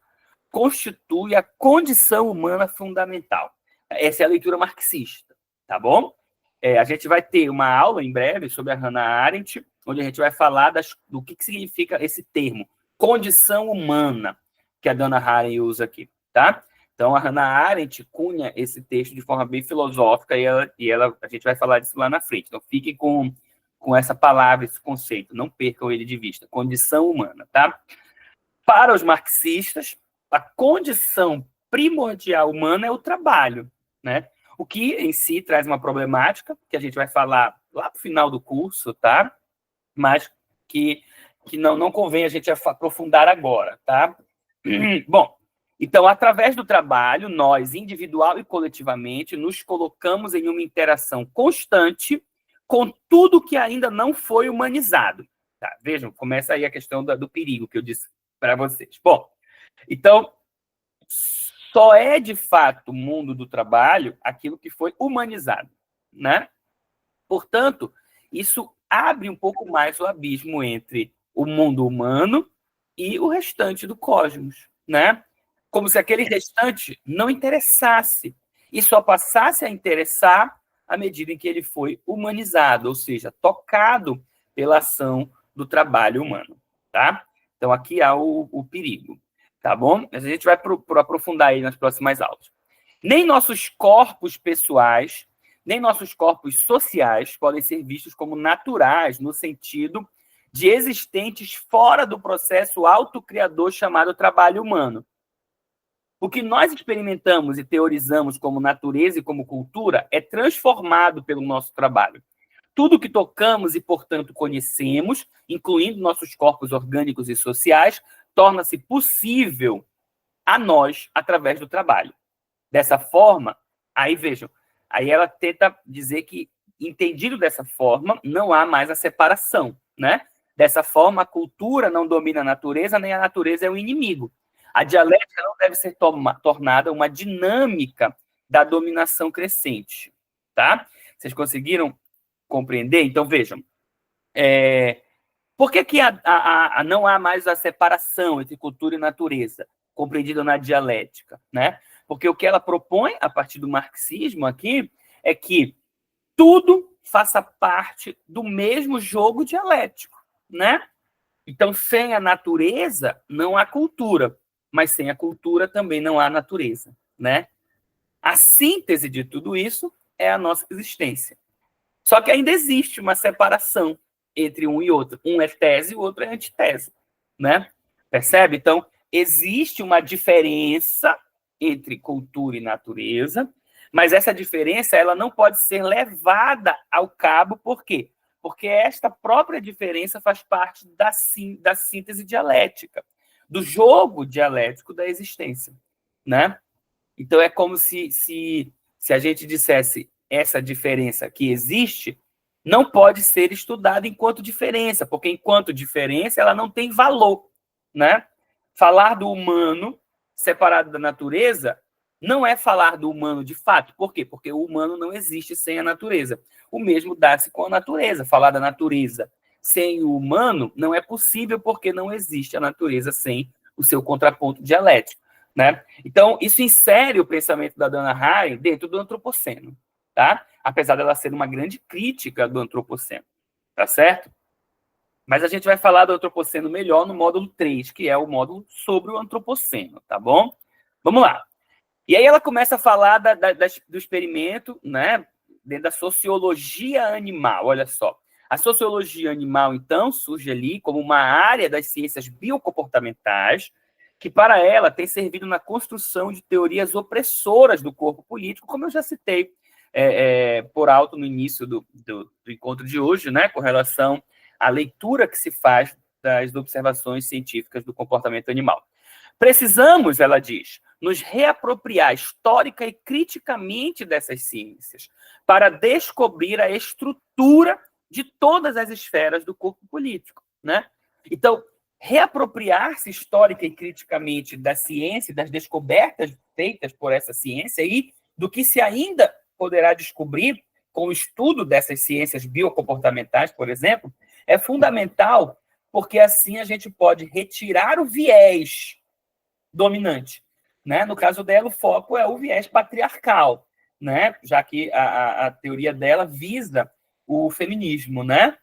constitui a condição humana fundamental. Essa é a leitura marxista, tá bom? A gente vai ter uma aula em breve sobre a Hannah Arendt, onde a gente vai falar do que significa esse termo, condição humana, que a Dana Haraway usa aqui, tá? Então, a Hannah Arendt cunha esse texto de forma bem filosófica e a gente vai falar disso lá na frente. Então, fiquem com essa palavra, esse conceito, não percam ele de vista, condição humana, tá? Para os marxistas, a condição primordial humana é o trabalho, né? O que em si traz uma problemática, que a gente vai falar lá no final do curso, tá? Mas que não convém a gente aprofundar agora, tá? Bom, então, através do trabalho, nós, individual e coletivamente, nos colocamos em uma interação constante com tudo que ainda não foi humanizado. Tá? Vejam, começa aí a questão do perigo que eu disse para vocês. Bom, então, só é de fato o mundo do trabalho aquilo que foi humanizado, né? Portanto, isso abre um pouco mais o abismo entre o mundo humano e o restante do cosmos, né? Como se aquele restante não interessasse e só passasse a interessar à medida em que ele foi humanizado, ou seja, tocado pela ação do trabalho humano, tá? Então, aqui há o perigo, tá bom? Mas a gente vai aprofundar aí nas próximas aulas. Nem nossos corpos pessoais, nem nossos corpos sociais podem ser vistos como naturais, no sentido de existentes fora do processo autocriador chamado trabalho humano. O que nós experimentamos e teorizamos como natureza e como cultura é transformado pelo nosso trabalho. Tudo que tocamos e, portanto, conhecemos, incluindo nossos corpos orgânicos e sociais, torna-se possível a nós através do trabalho. Dessa forma, aí vejam, aí ela tenta dizer que, entendido dessa forma, não há mais a separação, né? Dessa forma, a cultura não domina a natureza, nem a natureza é o inimigo. A dialética não deve ser tornada uma dinâmica da dominação crescente, tá? Vocês conseguiram compreender? Então, vejam, por que não há mais a separação entre cultura e natureza, compreendida na dialética, né? Porque o que ela propõe, a partir do marxismo aqui, é que tudo faça parte do mesmo jogo dialético, né? Então, sem a natureza, não há cultura, mas sem a cultura também não há natureza, né? A síntese de tudo isso é a nossa existência. Só que ainda existe uma separação entre um e outro. Um é tese e o outro é antitese, né? Percebe? Então, existe uma diferença entre cultura e natureza, mas essa diferença ela não pode ser levada ao cabo, por quê? Porque esta própria diferença faz parte da síntese dialética, do jogo dialético da existência, né? Então, é como se a gente dissesse essa diferença que existe não pode ser estudada enquanto diferença, porque enquanto diferença ela não tem valor, né? Falar do humano separado da natureza não é falar do humano de fato. Por quê? Porque o humano não existe sem a natureza. O mesmo dá-se com a natureza. Falar da natureza sem o humano não é possível porque não existe a natureza sem o seu contraponto dialético, né? Então, isso insere o pensamento da Dana Haraway dentro do antropoceno, tá? Apesar dela ser uma grande crítica do antropoceno, tá certo? Mas a gente vai falar do antropoceno melhor no módulo 3, que é o módulo sobre o antropoceno, tá bom? Vamos lá. E aí ela começa a falar do experimento, né, dentro da sociologia animal, olha só. A sociologia animal, então, surge ali como uma área das ciências biocomportamentais, que para ela tem servido na construção de teorias opressoras do corpo político, como eu já citei por alto no início do encontro de hoje, né, com relação à leitura que se faz das observações científicas do comportamento animal. Precisamos, ela diz, nos reapropriar histórica e criticamente dessas ciências para descobrir a estrutura de todas as esferas do corpo político, né? Então, reapropriar-se histórica e criticamente da ciência, das descobertas feitas por essa ciência e do que se ainda poderá descobrir com o estudo dessas ciências biocomportamentais, por exemplo, é fundamental, porque assim a gente pode retirar o viés dominante, né? No caso dela, o foco é o viés patriarcal, né? Já que a teoria dela visa o feminismo, né?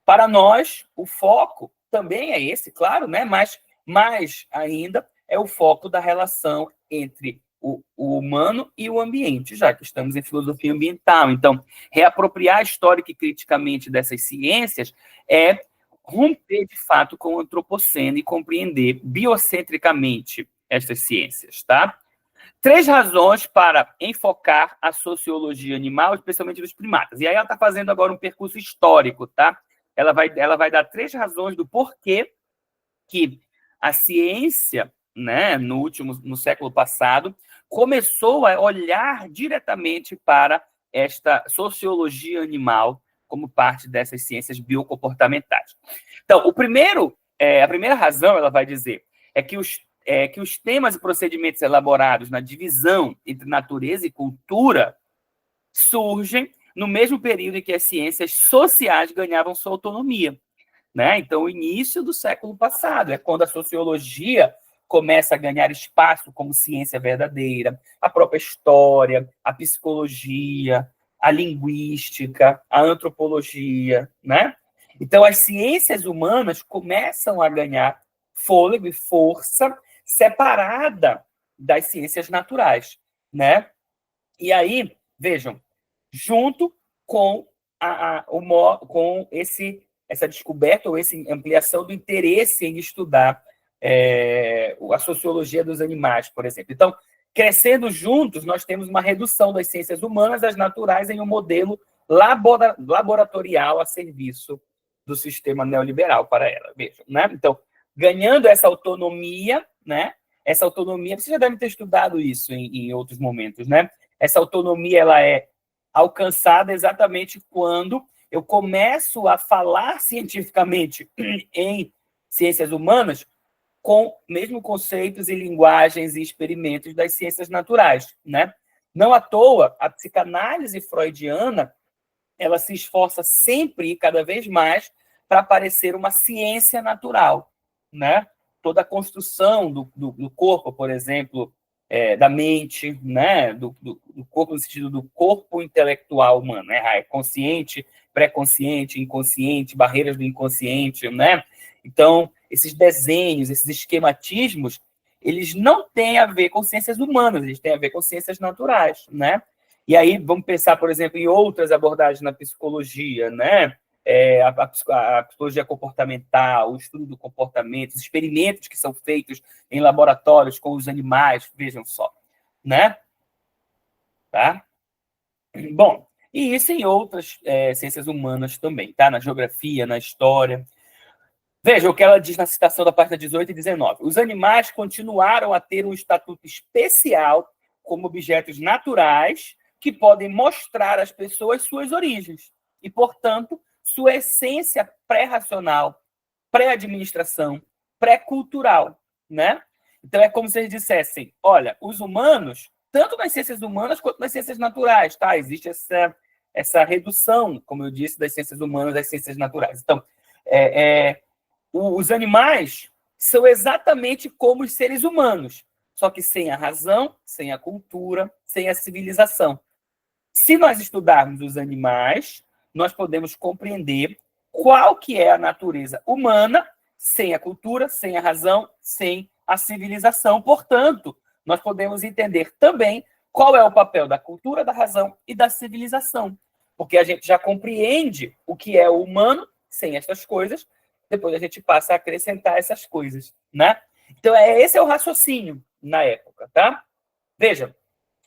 Para nós, o foco também é esse, claro, né? Mas mais ainda é o foco da relação entre o humano e o ambiente, já que estamos em filosofia ambiental. Então, reapropriar histórica e criticamente dessas ciências é romper, de fato, com o antropoceno e compreender biocentricamente estas ciências, tá? 3 razões para enfocar a sociologia animal, especialmente dos primatas. E aí ela está fazendo agora um percurso histórico, tá? Ela vai dar 3 razões do porquê que a ciência, né, no século passado, começou a olhar diretamente para esta sociologia animal como parte dessas ciências biocomportamentais. Então, a primeira razão, ela vai dizer, é que os temas e procedimentos elaborados na divisão entre natureza e cultura surgem no mesmo período em que as ciências sociais ganhavam sua autonomia, né? Então, o início do século passado é quando a sociologia começa a ganhar espaço como ciência verdadeira, a própria história, a psicologia, a linguística, a antropologia, né? Então, as ciências humanas começam a ganhar fôlego e força separada das ciências naturais, né? E aí, vejam, junto com, com essa descoberta ou essa ampliação do interesse em estudar a sociologia dos animais, por exemplo. Então, crescendo juntos, nós temos uma redução das ciências humanas, das naturais, em um modelo laboratorial a serviço do sistema neoliberal para ela. Vejam, né? Então, ganhando essa autonomia, né? Essa autonomia, você já deve ter estudado isso em outros momentos, né? Essa autonomia, ela é alcançada exatamente quando eu começo a falar cientificamente em ciências humanas com mesmo conceitos e linguagens e experimentos das ciências naturais, né? Não à toa, a psicanálise freudiana, ela se esforça sempre e cada vez mais para parecer uma ciência natural, né? Toda a construção do corpo, por exemplo, da mente, né? Do corpo no sentido do corpo intelectual humano, né? Consciente, pré-consciente, inconsciente, barreiras do inconsciente, né? Então, esses desenhos, esses esquematismos, eles não têm a ver com ciências humanas, eles têm a ver com ciências naturais, né? E aí vamos pensar, por exemplo, em outras abordagens na psicologia, né? A psicologia comportamental, o estudo do comportamento, os experimentos que são feitos em laboratórios com os animais, vejam só, né? Tá? Bom, e isso em outras ciências humanas também, tá? Na geografia, na história. Veja o que ela diz na citação da página 18 e 19. Os animais continuaram a ter um estatuto especial como objetos naturais que podem mostrar às pessoas suas origens e, portanto, sua essência pré-racional, pré-administração, pré-cultural, né? Então, é como se eles dissessem, olha, os humanos, tanto nas ciências humanas quanto nas ciências naturais, tá? Existe essa redução, como eu disse, das ciências humanas às ciências naturais. Então, os animais são exatamente como os seres humanos, só que sem a razão, sem a cultura, sem a civilização. Se nós estudarmos os animais, nós podemos compreender qual que é a natureza humana sem a cultura, sem a razão, sem a civilização. Portanto, nós podemos entender também qual é o papel da cultura, da razão e da civilização, porque a gente já compreende o que é o humano sem essas coisas, depois a gente passa a acrescentar essas coisas, né? Então, esse é o raciocínio na época, tá? Veja,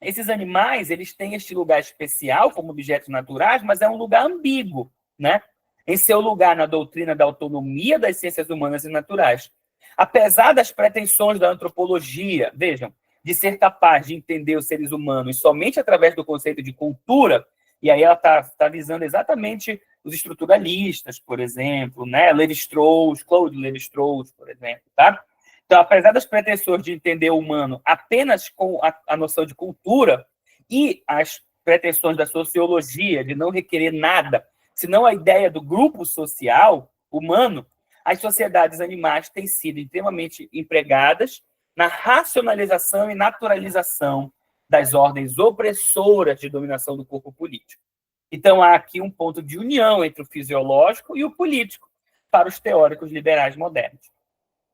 esses animais, eles têm este lugar especial como objetos naturais, mas é um lugar ambíguo, né? Em seu lugar na doutrina da autonomia das ciências humanas e naturais. Apesar das pretensões da antropologia, vejam, de ser capaz de entender os seres humanos somente através do conceito de cultura, e aí ela está visando exatamente os estruturalistas, por exemplo, né? Lévi-Strauss, Claude Lévi-Strauss, por exemplo, tá? Então, apesar das pretensões de entender o humano apenas com a noção de cultura e as pretensões da sociologia de não requerer nada, senão a ideia do grupo social humano, as sociedades animais têm sido extremamente empregadas na racionalização e naturalização das ordens opressoras de dominação do corpo político. Então, há aqui um ponto de união entre o fisiológico e o político para os teóricos liberais modernos.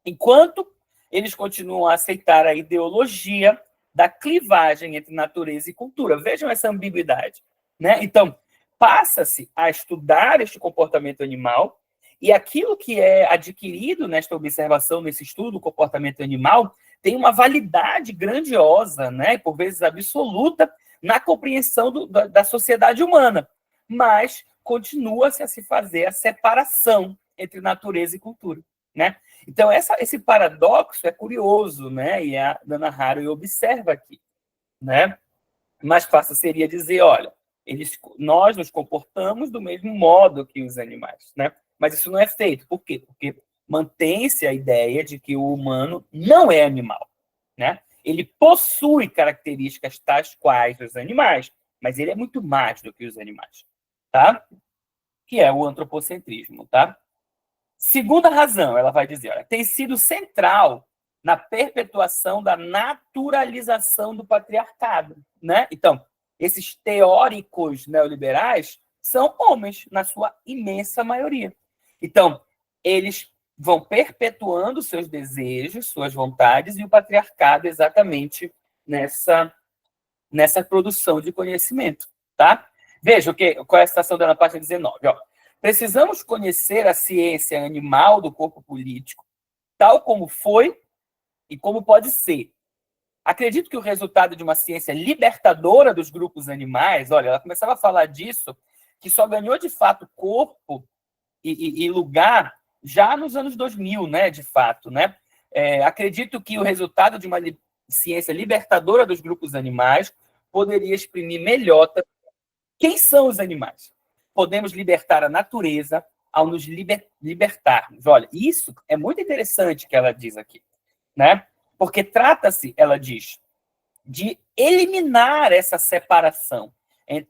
Enquanto eles continuam a aceitar a ideologia da clivagem entre natureza e cultura. Vejam essa ambiguidade, né? Então, passa-se a estudar este comportamento animal e aquilo que é adquirido nesta observação, nesse estudo do comportamento animal, tem uma validade grandiosa, né? Por vezes absoluta, na compreensão da sociedade humana, mas continua-se a se fazer a separação entre natureza e cultura, né? Então, esse paradoxo é curioso, né? E a Dana Haraway observa aqui, né? Mais fácil seria dizer, olha, nós nos comportamos do mesmo modo que os animais, né? Mas isso não é feito. Por quê? Porque mantém-se a ideia de que o humano não é animal, né? Ele possui características tais quais os animais, mas ele é muito mais do que os animais, tá? Que é o antropocentrismo, tá? Segunda razão, ela vai dizer, olha, tem sido central na perpetuação da naturalização do patriarcado, né? Então, esses teóricos neoliberais são homens, na sua imensa maioria. Então, eles vão perpetuando seus desejos, suas vontades, e o patriarcado exatamente nessa produção de conhecimento, tá? Veja qual é a citação dela na página 19. Ó. Precisamos conhecer a ciência animal do corpo político, tal como foi e como pode ser. Acredito que o resultado de uma ciência libertadora dos grupos animais, olha, ela começava a falar disso, que só ganhou de fato corpo e lugar já nos anos 2000, né, de fato, né? Acredito que o resultado de uma ciência libertadora dos grupos animais poderia exprimir melhor quem são os animais. Podemos libertar a natureza ao nos libertarmos. Olha, isso é muito interessante que ela diz aqui, né? Porque trata-se, ela diz, de eliminar essa separação,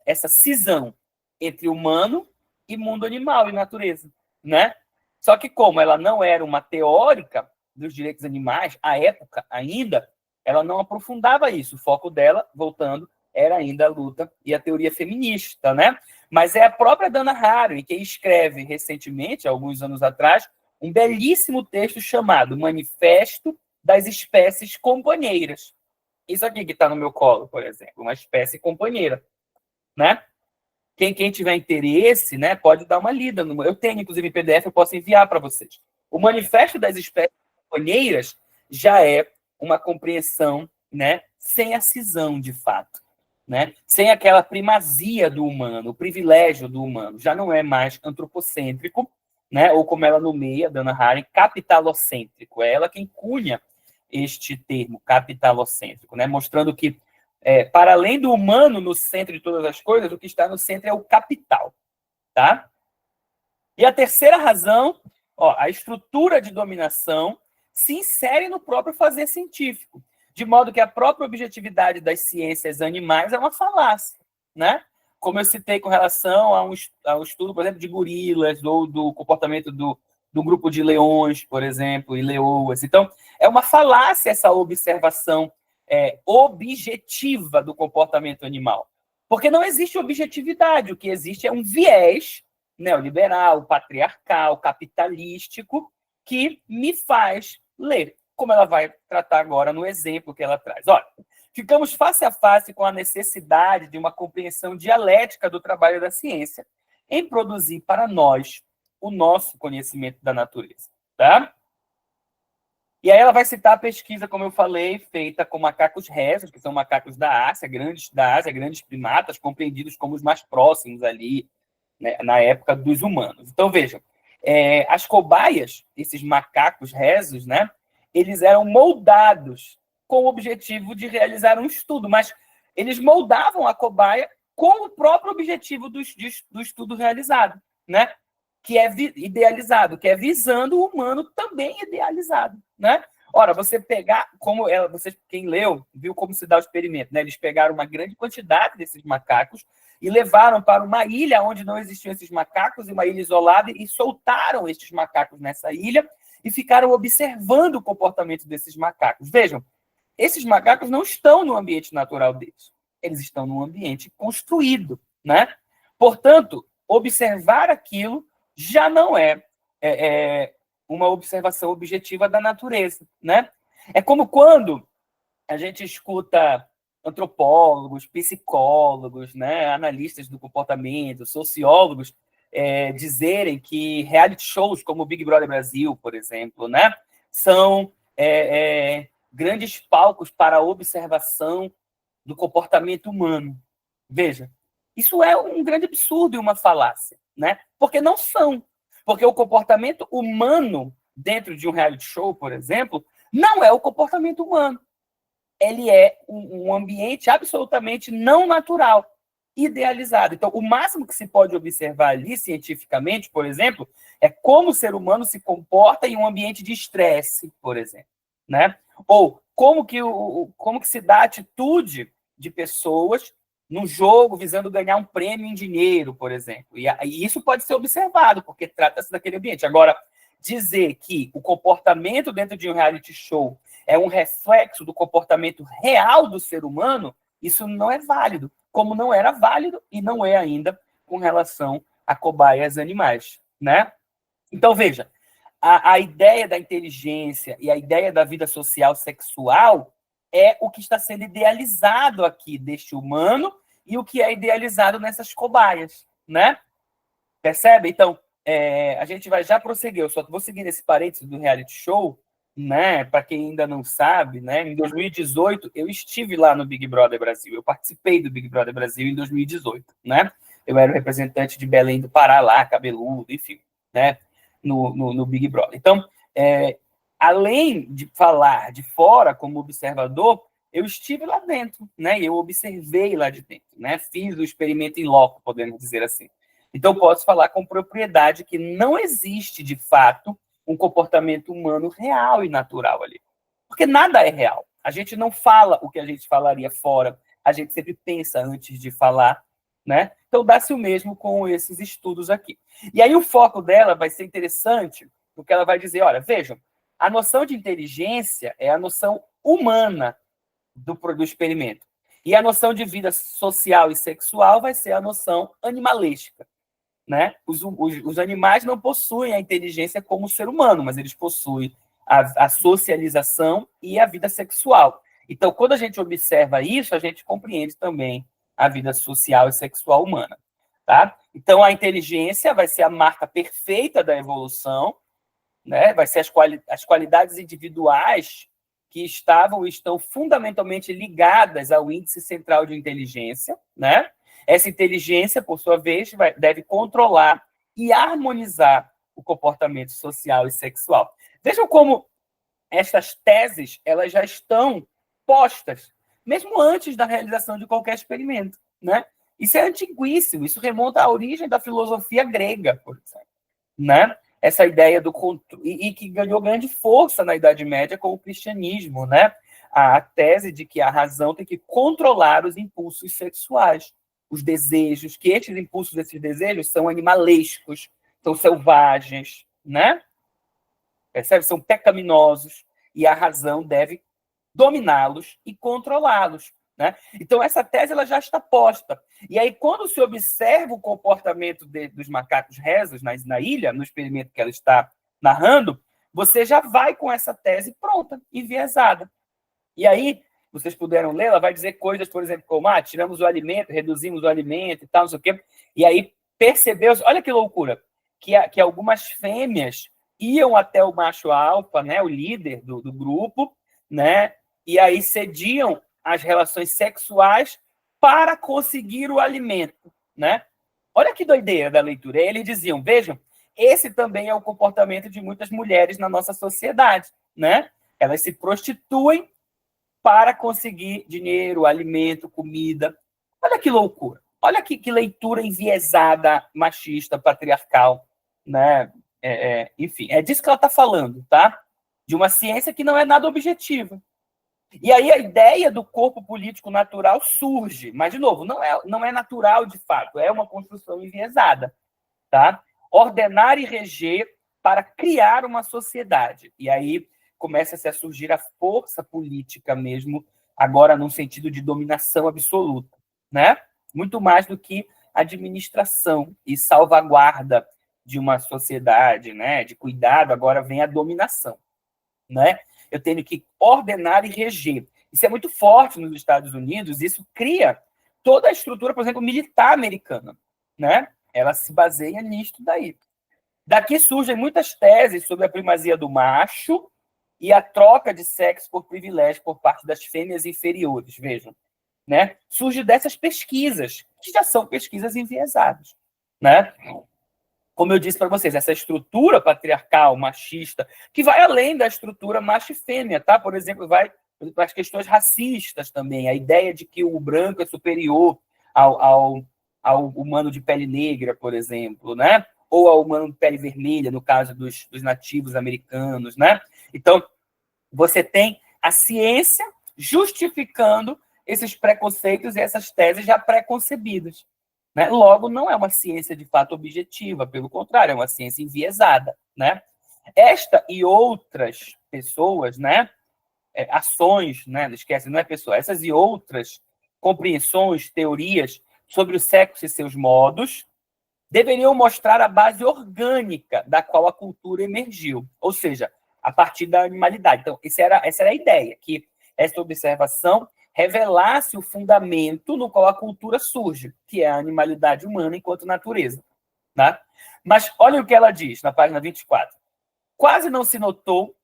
essa cisão entre humano e mundo animal e natureza, né? Só que como ela não era uma teórica dos direitos animais, à época ainda, ela não aprofundava isso. O foco dela, voltando, era ainda a luta e a teoria feminista, né? Mas é a própria Dana Haraway que escreve recentemente, alguns anos atrás, um belíssimo texto chamado Manifesto das Espécies Companheiras. Isso aqui que está no meu colo, por exemplo, uma espécie companheira, né? Quem tiver interesse, né, pode dar uma lida. Eu tenho, inclusive, em PDF, eu posso enviar para vocês. O Manifesto das Espécies Companheiras já é uma compreensão, né, sem a cisão, de fato, né? Sem aquela primazia do humano, o privilégio do humano. Já não é mais antropocêntrico, né? Ou como ela nomeia, Dana Haraway, capitalocêntrico. É ela quem cunha este termo, capitalocêntrico, né? Mostrando que, para além do humano no centro de todas as coisas, o que está no centro é o capital. Tá? E a terceira razão, ó, a estrutura de dominação se insere no próprio fazer científico, de modo que a própria objetividade das ciências animais é uma falácia, né? Como eu citei com relação ao estudo, por exemplo, de gorilas, ou do comportamento do grupo de leões, por exemplo, e leoas. Então, é uma falácia essa observação objetiva do comportamento animal. Porque não existe objetividade, o que existe é um viés neoliberal, patriarcal, capitalístico, que me faz ler, como ela vai tratar agora no exemplo que ela traz. Olha, ficamos face a face com a necessidade de uma compreensão dialética do trabalho da ciência em produzir para nós o nosso conhecimento da natureza. Tá? E aí ela vai citar a pesquisa, como eu falei, feita com macacos rhesus, que são macacos da Ásia, grandes primatas, compreendidos como os mais próximos ali, né, na época dos humanos. Então, vejam, as cobaias, esses macacos rhesus, né, eles eram moldados com o objetivo de realizar um estudo, mas eles moldavam a cobaia com o próprio objetivo do estudo realizado, né? Que é idealizado, que é visando o humano também idealizado, né? Ora, você pegar, como quem leu, viu como se dá o experimento, né? Eles pegaram uma grande quantidade desses macacos e levaram para uma ilha onde não existiam esses macacos, uma ilha isolada, e soltaram estes macacos nessa ilha e ficaram observando o comportamento desses macacos. Vejam, esses macacos não estão no ambiente natural deles, eles estão num ambiente construído, né? Portanto, observar aquilo já não é uma observação objetiva da natureza, né? É como quando a gente escuta antropólogos, psicólogos, né, analistas do comportamento, sociólogos, dizerem que reality shows como o Big Brother Brasil, por exemplo, né, são grandes palcos para a observação do comportamento humano. Veja, isso é um grande absurdo e uma falácia, né? Porque não são. Porque o comportamento humano dentro de um reality show, por exemplo, não é o comportamento humano. Ele é um ambiente absolutamente não natural, idealizado. Então, o máximo que se pode observar ali, cientificamente, por exemplo, é como o ser humano se comporta em um ambiente de estresse, por exemplo, né? Ou como que se dá a atitude de pessoas num jogo visando ganhar um prêmio em dinheiro, por exemplo. E isso pode ser observado, porque trata-se daquele ambiente. Agora, dizer que o comportamento dentro de um reality show é um reflexo do comportamento real do ser humano, isso não é válido, como não era válido e não é ainda com relação a cobaias animais, né? Então, veja, a ideia da inteligência e a ideia da vida social sexual é o que está sendo idealizado aqui deste humano e o que é idealizado nessas cobaias, né? Percebe? Então, a gente vai já prosseguir. Eu só vou seguir esse parênteses do reality show, né? Para quem ainda não sabe, né? Em 2018, eu estive lá no Big Brother Brasil. Eu participei do Big Brother Brasil em 2018, né? Eu era o representante de Belém do Pará lá, cabeludo, enfim, né? No Big Brother. Então, além de falar de fora como observador, eu estive lá dentro, né? Eu observei lá de dentro, né? Fiz o experimento em loco, podemos dizer assim. Então, posso falar com propriedade que não existe, de fato, um comportamento humano real e natural ali. Porque nada é real. A gente não fala o que a gente falaria fora, a gente sempre pensa antes de falar, né? Então, dá-se o mesmo com esses estudos aqui. E aí, o foco dela vai ser interessante, porque ela vai dizer: olha, vejam, a noção de inteligência é a noção humana do experimento. E a noção de vida social e sexual vai ser a noção animalesca. Né? Os animais não possuem a inteligência como o ser humano, mas eles possuem a socialização e a vida sexual. Então, quando a gente observa isso, a gente compreende também a vida social e sexual humana. Tá? Então, a inteligência vai ser a marca perfeita da evolução, né? Vai ser as qualidades individuais que estavam e estão fundamentalmente ligadas ao índice central de inteligência, né? Essa inteligência, por sua vez, deve controlar e harmonizar o comportamento social e sexual. Vejam como estas teses elas já estão postas, mesmo antes da realização de qualquer experimento, né? Isso é antiguíssimo, isso remonta à origem da filosofia grega, por exemplo, né? Essa ideia do e que ganhou grande força na Idade Média com o cristianismo, né? A tese de que a razão tem que controlar os impulsos sexuais, os desejos, que esses desejos são animalescos, são selvagens, né? Percebe? São pecaminosos e a razão deve dominá-los e controlá-los, né? Então, essa tese ela já está posta. E aí, quando se observa o comportamento dos macacos rezos na ilha, no experimento que ela está narrando, você já vai com essa tese pronta, enviesada. E aí, vocês puderam ler, ela vai dizer coisas, por exemplo, como: tiramos o alimento, reduzimos o alimento e tal, não sei o quê. E aí, percebeu, olha que loucura, que algumas fêmeas iam até o macho alfa, né, o líder do grupo, né, e aí cediam as relações sexuais para conseguir o alimento, né? Olha que doideira da leitura. Eles diziam: vejam, esse também é o comportamento de muitas mulheres na nossa sociedade, né? Elas se prostituem para conseguir dinheiro, alimento, comida. Olha que loucura. Olha que leitura enviesada, machista, patriarcal, né? Enfim, é disso que ela está falando, tá? De uma ciência que não é nada objetiva. E aí a ideia do corpo político natural surge, mas, de novo, não é natural de fato, é uma construção enviesada, tá? Ordenar e reger para criar uma sociedade. E aí começa-se a surgir a força política mesmo, agora num sentido de dominação absoluta, né? Muito mais do que administração e salvaguarda de uma sociedade, né? De cuidado, agora vem a dominação, né? Eu tenho que ordenar e reger. Isso é muito forte nos Estados Unidos, isso cria toda a estrutura, por exemplo, militar americana, né? Ela se baseia nisto daí. Daqui surgem muitas teses sobre a primazia do macho e a troca de sexo por privilégio por parte das fêmeas inferiores, vejam, né? Surge dessas pesquisas, que já são pesquisas enviesadas, né? Como eu disse para vocês, essa estrutura patriarcal, machista, que vai além da estrutura macho e fêmea, tá? Por exemplo, vai para as questões racistas também, a ideia de que o branco é superior ao humano de pele negra, por exemplo, né? Ou ao humano de pele vermelha, no caso dos nativos americanos, né? Então, você tem a ciência justificando esses preconceitos e essas teses já preconcebidas, né? Logo, não é uma ciência de fato objetiva, pelo contrário, é uma ciência enviesada, né? Esta e outras pessoas, né? Ações, né? Não esquece, não é pessoa, essas e outras compreensões, teorias sobre o sexo e seus modos deveriam mostrar a base orgânica da qual a cultura emergiu, ou seja, a partir da animalidade. Então, essa era a ideia, que essa observação revelasse o fundamento no qual a cultura surge, que é a animalidade humana enquanto natureza. Tá? Mas olha o que ela diz na página 24. Quase não se notou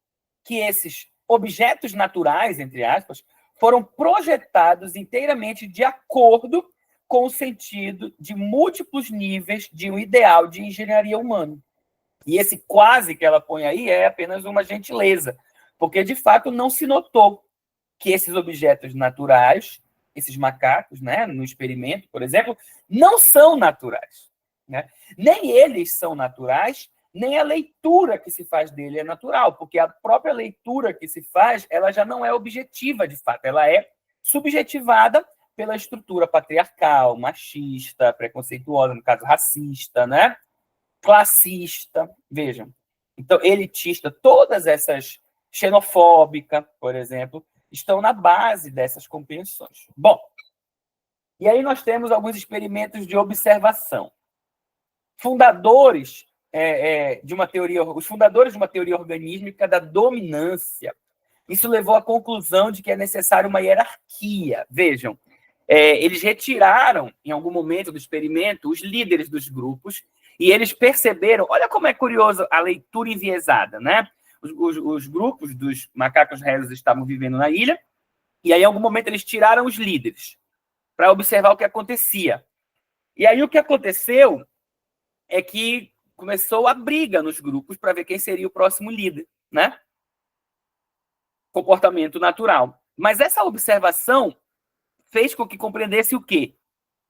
que esses objetos naturais, entre aspas, foram projetados inteiramente de acordo com o sentido de múltiplos níveis de um ideal de engenharia humana. E esse quase que ela põe aí é apenas uma gentileza, porque, de fato, não se notou que esses objetos naturais, esses macacos, né, no experimento, por exemplo, não são naturais. Né? Nem eles são naturais, nem a leitura que se faz dele é natural, porque a própria leitura que se faz, ela já não é objetiva, de fato, ela é subjetivada pela estrutura patriarcal, machista, preconceituosa, no caso racista, né? Classista, vejam. Então, elitista, todas essas, xenofóbica, por exemplo, estão na base dessas compreensões. Bom, e aí nós temos alguns experimentos de observação. Fundadores de uma teoria, os fundadores de uma teoria organísmica da dominância. Isso levou à conclusão de que é necessária uma hierarquia. Vejam, eles retiraram, em algum momento do experimento, os líderes dos grupos e eles perceberam, olha como é curioso a leitura enviesada, né? Os grupos dos macacos réus estavam vivendo na ilha e aí, em algum momento, eles tiraram os líderes para observar o que acontecia. E aí, o que aconteceu é que começou a briga nos grupos para ver quem seria o próximo líder, né? Comportamento natural. Mas essa observação fez com que compreendesse o quê?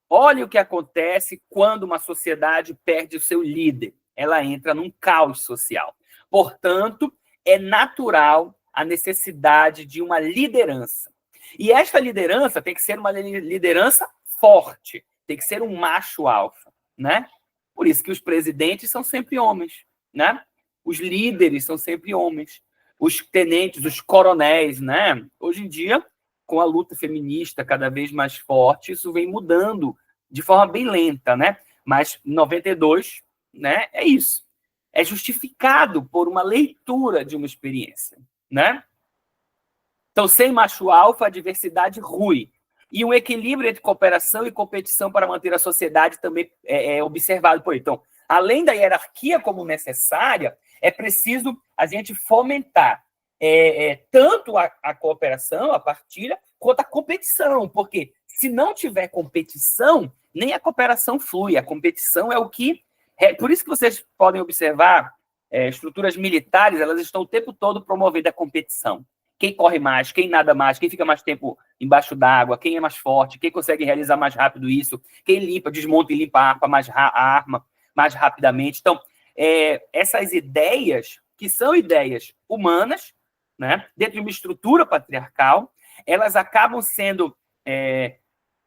Olha o que acontece quando uma sociedade perde o seu líder. Ela entra num caos social. Portanto, é natural a necessidade de uma liderança. E esta liderança tem que ser uma liderança forte, tem que ser um macho alfa, né? Por isso que os presidentes são sempre homens, né? Os líderes são sempre homens. Os tenentes, os coronéis, né? Hoje em dia, com a luta feminista cada vez mais forte, isso vem mudando de forma bem lenta, né? Mas em 92, né? É isso. É justificado por uma leitura de uma experiência, né? Então, sem macho alfa, a diversidade rui. E um equilíbrio entre cooperação e competição para manter a sociedade também é observado por ele. Então, além da hierarquia como necessária, é preciso a gente fomentar tanto a cooperação, a partilha, quanto a competição, porque se não tiver competição, nem a cooperação flui. A competição é o que... por isso que vocês podem observar, estruturas militares, elas estão o tempo todo promovendo a competição. Quem corre mais, quem nada mais, quem fica mais tempo embaixo d'água, quem é mais forte, quem consegue realizar mais rápido isso, quem limpa, desmonta e limpa a arma mais rapidamente. Então, essas ideias, que são ideias humanas, né, dentro de uma estrutura patriarcal, elas acabam sendo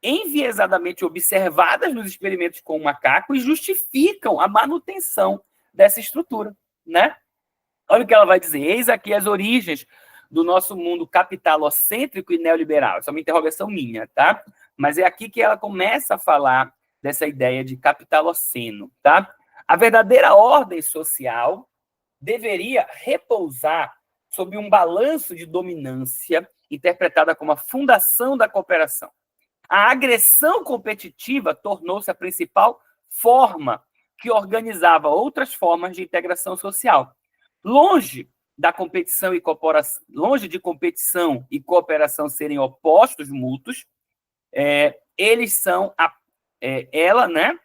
enviesadamente observadas nos experimentos com o macaco e justificam a manutenção dessa estrutura, né? Olha o que ela vai dizer. Eis aqui as origens do nosso mundo capitalocêntrico e neoliberal. Essa é uma interrogação minha, tá? Mas é aqui que ela começa a falar dessa ideia de capitaloceno, tá? A verdadeira ordem social deveria repousar sob um balanço de dominância interpretada como a fundação da cooperação. A agressão competitiva tornou-se a principal forma que organizava outras formas de integração social. Longe da competição e cooperação, longe de competição e cooperação serem opostos mútuos, eles são ela, né?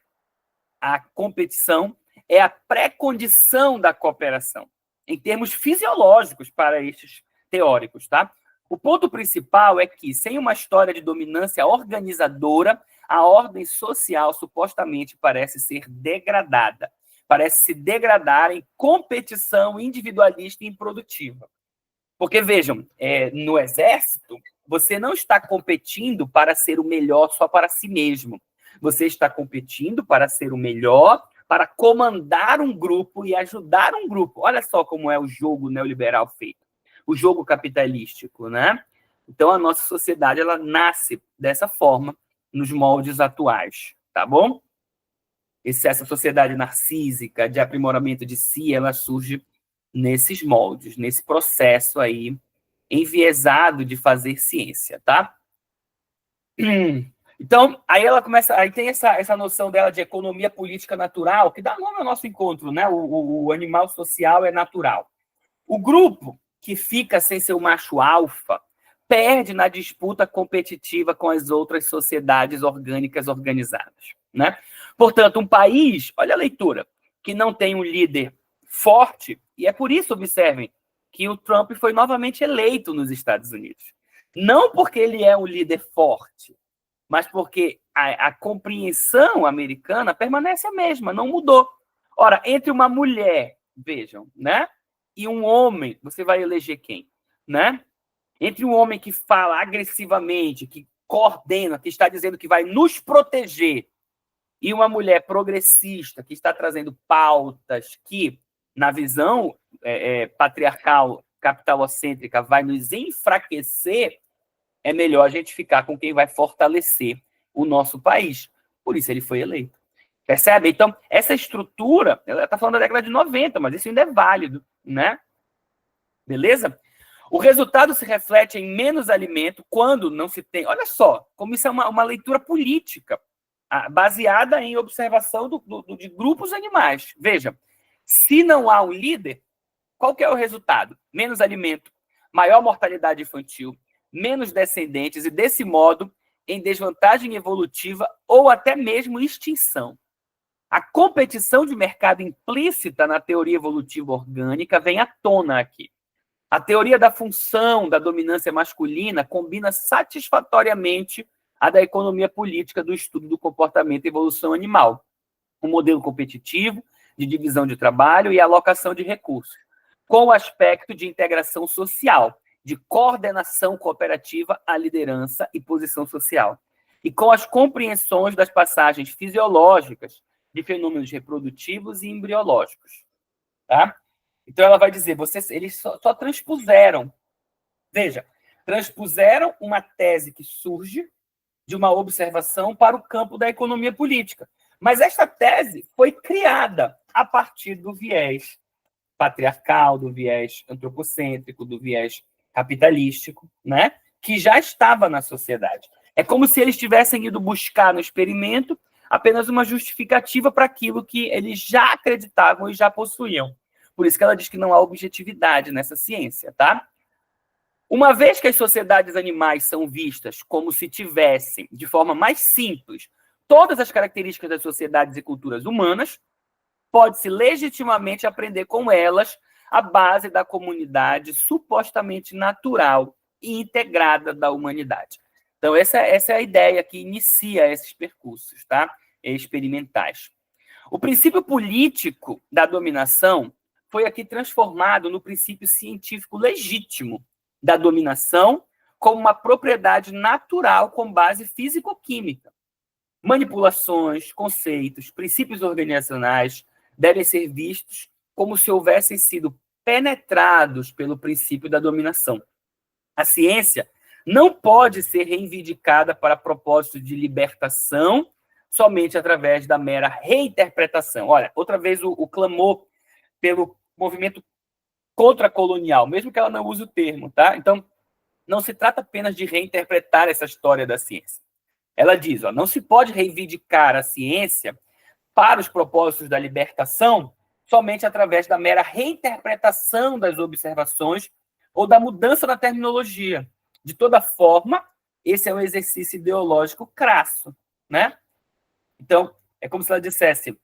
A competição é a pré-condição da cooperação, em termos fisiológicos para estes teóricos, tá? O ponto principal é que, sem uma história de dominância organizadora, a ordem social supostamente parece ser degradada, parece se degradar em competição individualista e improdutiva. Porque, vejam, no exército, você não está competindo para ser o melhor só para si mesmo. Você está competindo para ser o melhor, para comandar um grupo e ajudar um grupo. Olha só como é o jogo neoliberal feito. O jogo capitalístico, né? Então, a nossa sociedade, ela nasce dessa forma nos moldes atuais, tá bom? Essa sociedade narcísica de aprimoramento de si, ela surge nesses moldes, nesse processo aí enviesado de fazer ciência, tá? Então, aí ela começa, aí tem essa noção dela de economia política natural, que dá nome ao nosso encontro, né? O animal social é natural. O grupo que fica sem seu macho alfa perde na disputa competitiva com as outras sociedades orgânicas organizadas, né? Portanto, um país, olha a leitura, que não tem um líder forte, e é por isso, observem, que o Trump foi novamente eleito nos Estados Unidos. Não porque ele é um líder forte, mas porque a compreensão americana permanece a mesma, não mudou. Ora, entre uma mulher, vejam, né? E um homem, você vai eleger quem? Né? Entre um homem que fala agressivamente, que coordena, que está dizendo que vai nos proteger, e uma mulher progressista que está trazendo pautas que, na visão patriarcal, capitalocêntrica, vai nos enfraquecer, é melhor a gente ficar com quem vai fortalecer o nosso país. Por isso ele foi eleito. Percebe? Então, essa estrutura, ela está falando da década de 90, mas isso ainda é válido, né? Beleza? O resultado se reflete em menos alimento quando não se tem... Olha só, como isso é uma leitura política, baseada em observação de grupos animais. Veja, se não há um líder, qual que é o resultado? Menos alimento, maior mortalidade infantil, menos descendentes e, desse modo, em desvantagem evolutiva ou até mesmo extinção. A competição de mercado implícita na teoria evolutiva orgânica vem à tona aqui. A teoria da função da dominância masculina combina satisfatoriamente a da economia política do estudo do comportamento e evolução animal, um modelo competitivo de divisão de trabalho e alocação de recursos, com o aspecto de integração social, de coordenação cooperativa à liderança e posição social, e com as compreensões das passagens fisiológicas de fenômenos reprodutivos e embriológicos. Tá? Então, ela vai dizer, eles só transpuseram, veja, transpuseram uma tese que surge de uma observação para o campo da economia política. Mas esta tese foi criada a partir do viés patriarcal, do viés antropocêntrico, do viés capitalístico, né? Que já estava na sociedade. É como se eles tivessem ido buscar no experimento apenas uma justificativa para aquilo que eles já acreditavam e já possuíam. Por isso que ela diz que não há objetividade nessa ciência, tá? Uma vez que as sociedades animais são vistas como se tivessem, de forma mais simples, todas as características das sociedades e culturas humanas, pode-se legitimamente aprender com elas a base da comunidade supostamente natural e integrada da humanidade. Então, essa é a ideia que inicia esses percursos, tá? Experimentais. O princípio político da dominação foi aqui transformado no princípio científico legítimo da dominação como uma propriedade natural com base físico-química. Manipulações, conceitos, princípios organizacionais devem ser vistos como se houvessem sido penetrados pelo princípio da dominação. A ciência não pode ser reivindicada para propósito de libertação somente através da mera reinterpretação. Olha, outra vez o clamor pelo movimento contracolonial, mesmo que ela não use o termo, tá? Então, não se trata apenas de reinterpretar essa história da ciência. Ela diz, não se pode reivindicar a ciência para os propósitos da libertação somente através da mera reinterpretação das observações ou da mudança na terminologia. De toda forma, esse é um exercício ideológico crasso, né? Então, é como se ela dissesse,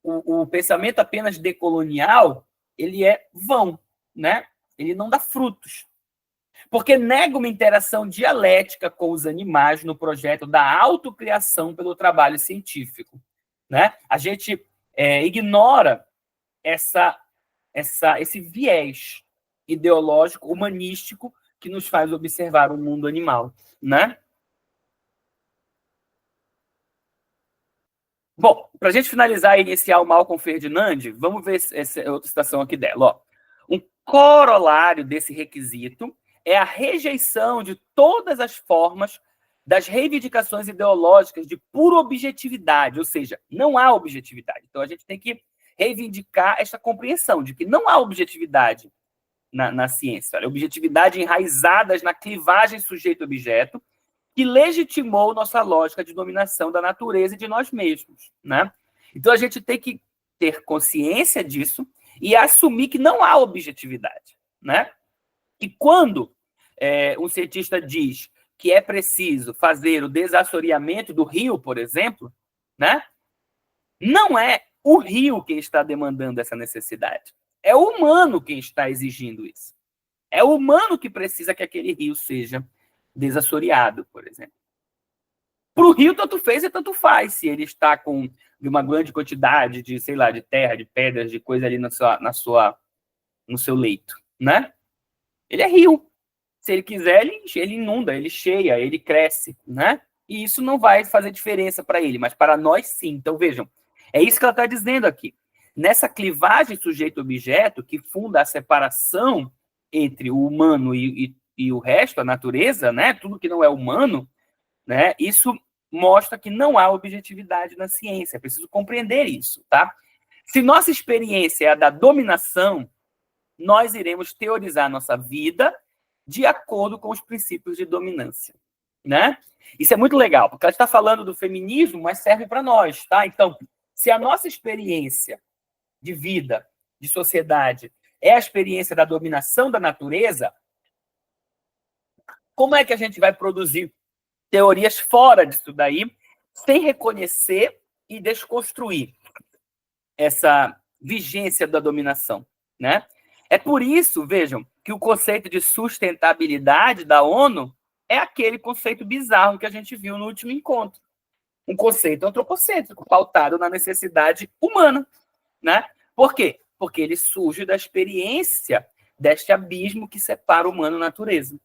o pensamento apenas decolonial, ele é vão, né? Ele não dá frutos. Porque nega uma interação dialética com os animais no projeto da autocriação pelo trabalho científico, né? A gente ignora esse viés ideológico, humanístico, que nos faz observar o mundo animal, né? Bom, para a gente finalizar e iniciar o Malcolm Ferdinand, vamos ver essa outra citação aqui dela. Ó. Um corolário desse requisito é a rejeição de todas as formas das reivindicações ideológicas de pura objetividade, ou seja, não há objetividade. Então, a gente tem que reivindicar essa compreensão de que não há objetividade na ciência. Olha, objetividade enraizadas na clivagem sujeito-objeto que legitimou nossa lógica de dominação da natureza e de nós mesmos, né? Então, a gente tem que ter consciência disso e assumir que não há objetividade, né? E quando um cientista diz que é preciso fazer o desassoreamento do rio, por exemplo, né? Não é o rio quem está demandando essa necessidade. É o humano quem está exigindo isso. É o humano que precisa que aquele rio seja desassoreado, por exemplo. Para o rio, tanto fez e tanto faz, se ele está com uma grande quantidade de, sei lá, de terra, de pedras, de coisa ali no seu leito, né? Ele é rio. Se ele quiser, ele inunda, ele cheia, ele cresce, né? E isso não vai fazer diferença para ele, mas para nós sim. Então, vejam, é isso que ela está dizendo aqui. Nessa clivagem sujeito-objeto, que funda a separação entre o humano e o resto, a natureza, né? Tudo que não é humano, né? Isso mostra que não há objetividade na ciência. É preciso compreender isso, tá? Se nossa experiência é a da dominação, nós iremos teorizar nossa vida de acordo com os princípios de dominância, né? Isso é muito legal, porque ela está falando do feminismo, mas serve para nós, tá? Então, se a nossa experiência de vida, de sociedade, é a experiência da dominação da natureza, como é que a gente vai produzir teorias fora disso daí, sem reconhecer e desconstruir essa vigência da dominação, né? É por isso, vejam, que o conceito de sustentabilidade da ONU é aquele conceito bizarro que a gente viu no último encontro. Um conceito antropocêntrico, pautado na necessidade humana, né? Por quê? Porque ele surge da experiência deste abismo que separa o humano e a natureza.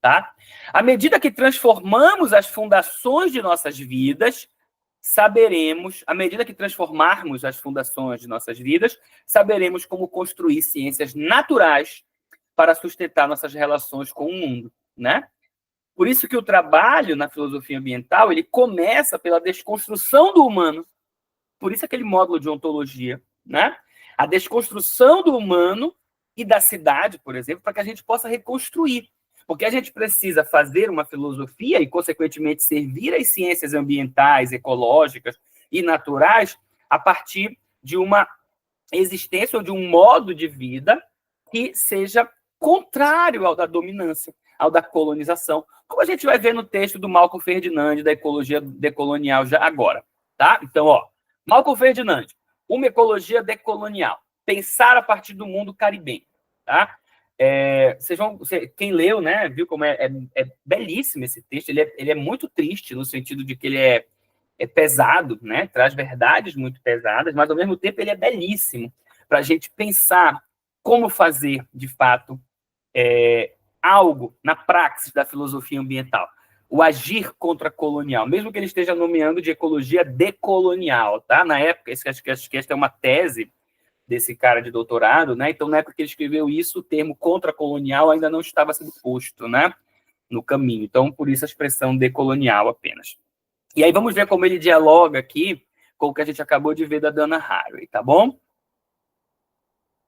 Tá? À medida que transformamos as fundações de nossas vidas, saberemos, à medida que transformarmos as fundações de nossas vidas, saberemos como construir ciências naturais para sustentar nossas relações com o mundo, né? Por isso que o trabalho na filosofia ambiental, ele começa pela desconstrução do humano. Por isso aquele módulo de ontologia, né? A desconstrução do humano e da cidade, por exemplo, para que a gente possa reconstruir. Porque a gente precisa fazer uma filosofia e, consequentemente, servir as ciências ambientais, ecológicas e naturais a partir de uma existência ou de um modo de vida que seja contrário ao da dominância, ao da colonização, como a gente vai ver no texto do Malcolm Ferdinand, da ecologia decolonial, já agora. Tá? Então, Malcolm Ferdinand, uma ecologia decolonial, pensar a partir do mundo caribenho. Tá? Quem leu, né, viu como é belíssimo esse texto. Ele é muito triste no sentido de que ele é pesado, né, traz verdades muito pesadas, mas ao mesmo tempo ele é belíssimo para a gente pensar como fazer de fato algo na praxis da filosofia ambiental, o agir contra-colonial, mesmo que ele esteja nomeando de ecologia decolonial, tá? Na época, acho que esta é uma tese desse cara de doutorado, né? Então, na época que ele escreveu isso, o termo contra-colonial ainda não estava sendo posto, né? No caminho. Então, por isso a expressão decolonial apenas. E aí vamos ver como ele dialoga aqui com o que a gente acabou de ver da Dana Haraway, tá bom?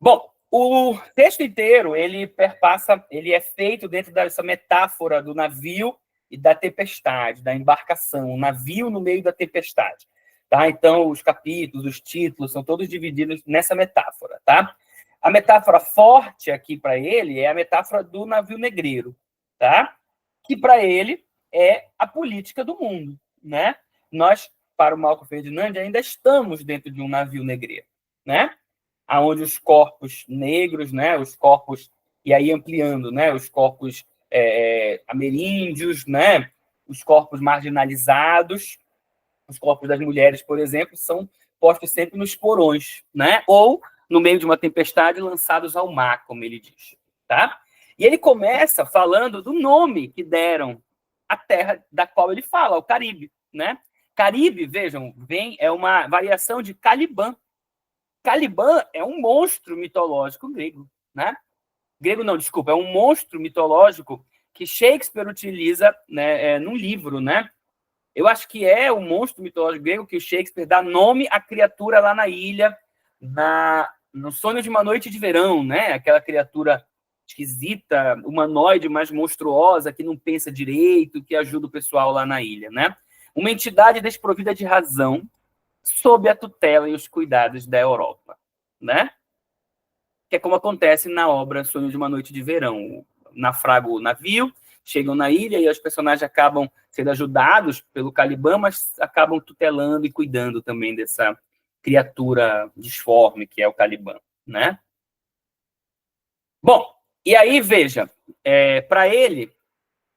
Bom, o texto inteiro, ele é feito dentro dessa metáfora do navio e da tempestade, da embarcação, o navio no meio da tempestade. Tá? Então, os capítulos, os títulos, são todos divididos nessa metáfora. Tá? A metáfora forte aqui para ele é a metáfora do navio negreiro, tá? Que para ele é a política do mundo. Né? Nós, para o Malcolm Ferdinand, ainda estamos dentro de um navio negreiro, né? Onde os corpos negros, né? Os corpos, e aí ampliando, né? Os corpos ameríndios, né? Os corpos marginalizados, os corpos das mulheres, por exemplo, são postos sempre nos porões, né? Ou no meio de uma tempestade, lançados ao mar, como ele diz, tá? E ele começa falando do nome que deram à terra da qual ele fala, o Caribe, né? Caribe, vejam, é uma variação de Caliban. Caliban é um monstro mitológico grego, né? Grego não, desculpa, é um monstro mitológico que Shakespeare utiliza, né, num livro, né? Eu acho que é o monstro mitológico grego que o Shakespeare dá nome à criatura lá na ilha, no Sonho de uma Noite de Verão, né? Aquela criatura esquisita, humanoide, mais monstruosa, que não pensa direito, que ajuda o pessoal lá na ilha, né? Uma entidade desprovida de razão, sob a tutela e os cuidados da Europa, né? Que é como acontece na obra Sonho de uma Noite de Verão. Naufraga o navio, chegam na ilha e os personagens acabam sendo ajudados pelo Caliban, mas acabam tutelando e cuidando também dessa criatura disforme que é o Caliban, né? Bom, e aí, veja, para ele,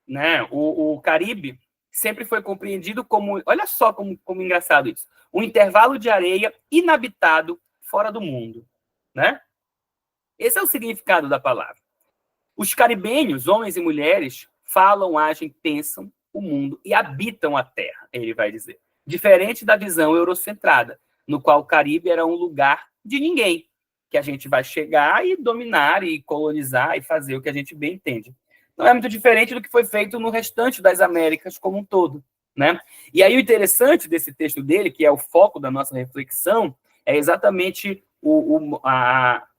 né, o Caribe sempre foi compreendido como, olha só como engraçado isso, um intervalo de areia inabitado fora do mundo, né? Esse é o significado da palavra. Os caribenhos, homens e mulheres, falam, agem, pensam o mundo e habitam a terra, ele vai dizer. Diferente da visão eurocentrada, no qual o Caribe era um lugar de ninguém, que a gente vai chegar e dominar e colonizar e fazer o que a gente bem entende. Não é muito diferente do que foi feito no restante das Américas como um todo, né? E aí o interessante desse texto dele, que é o foco da nossa reflexão, é exatamente o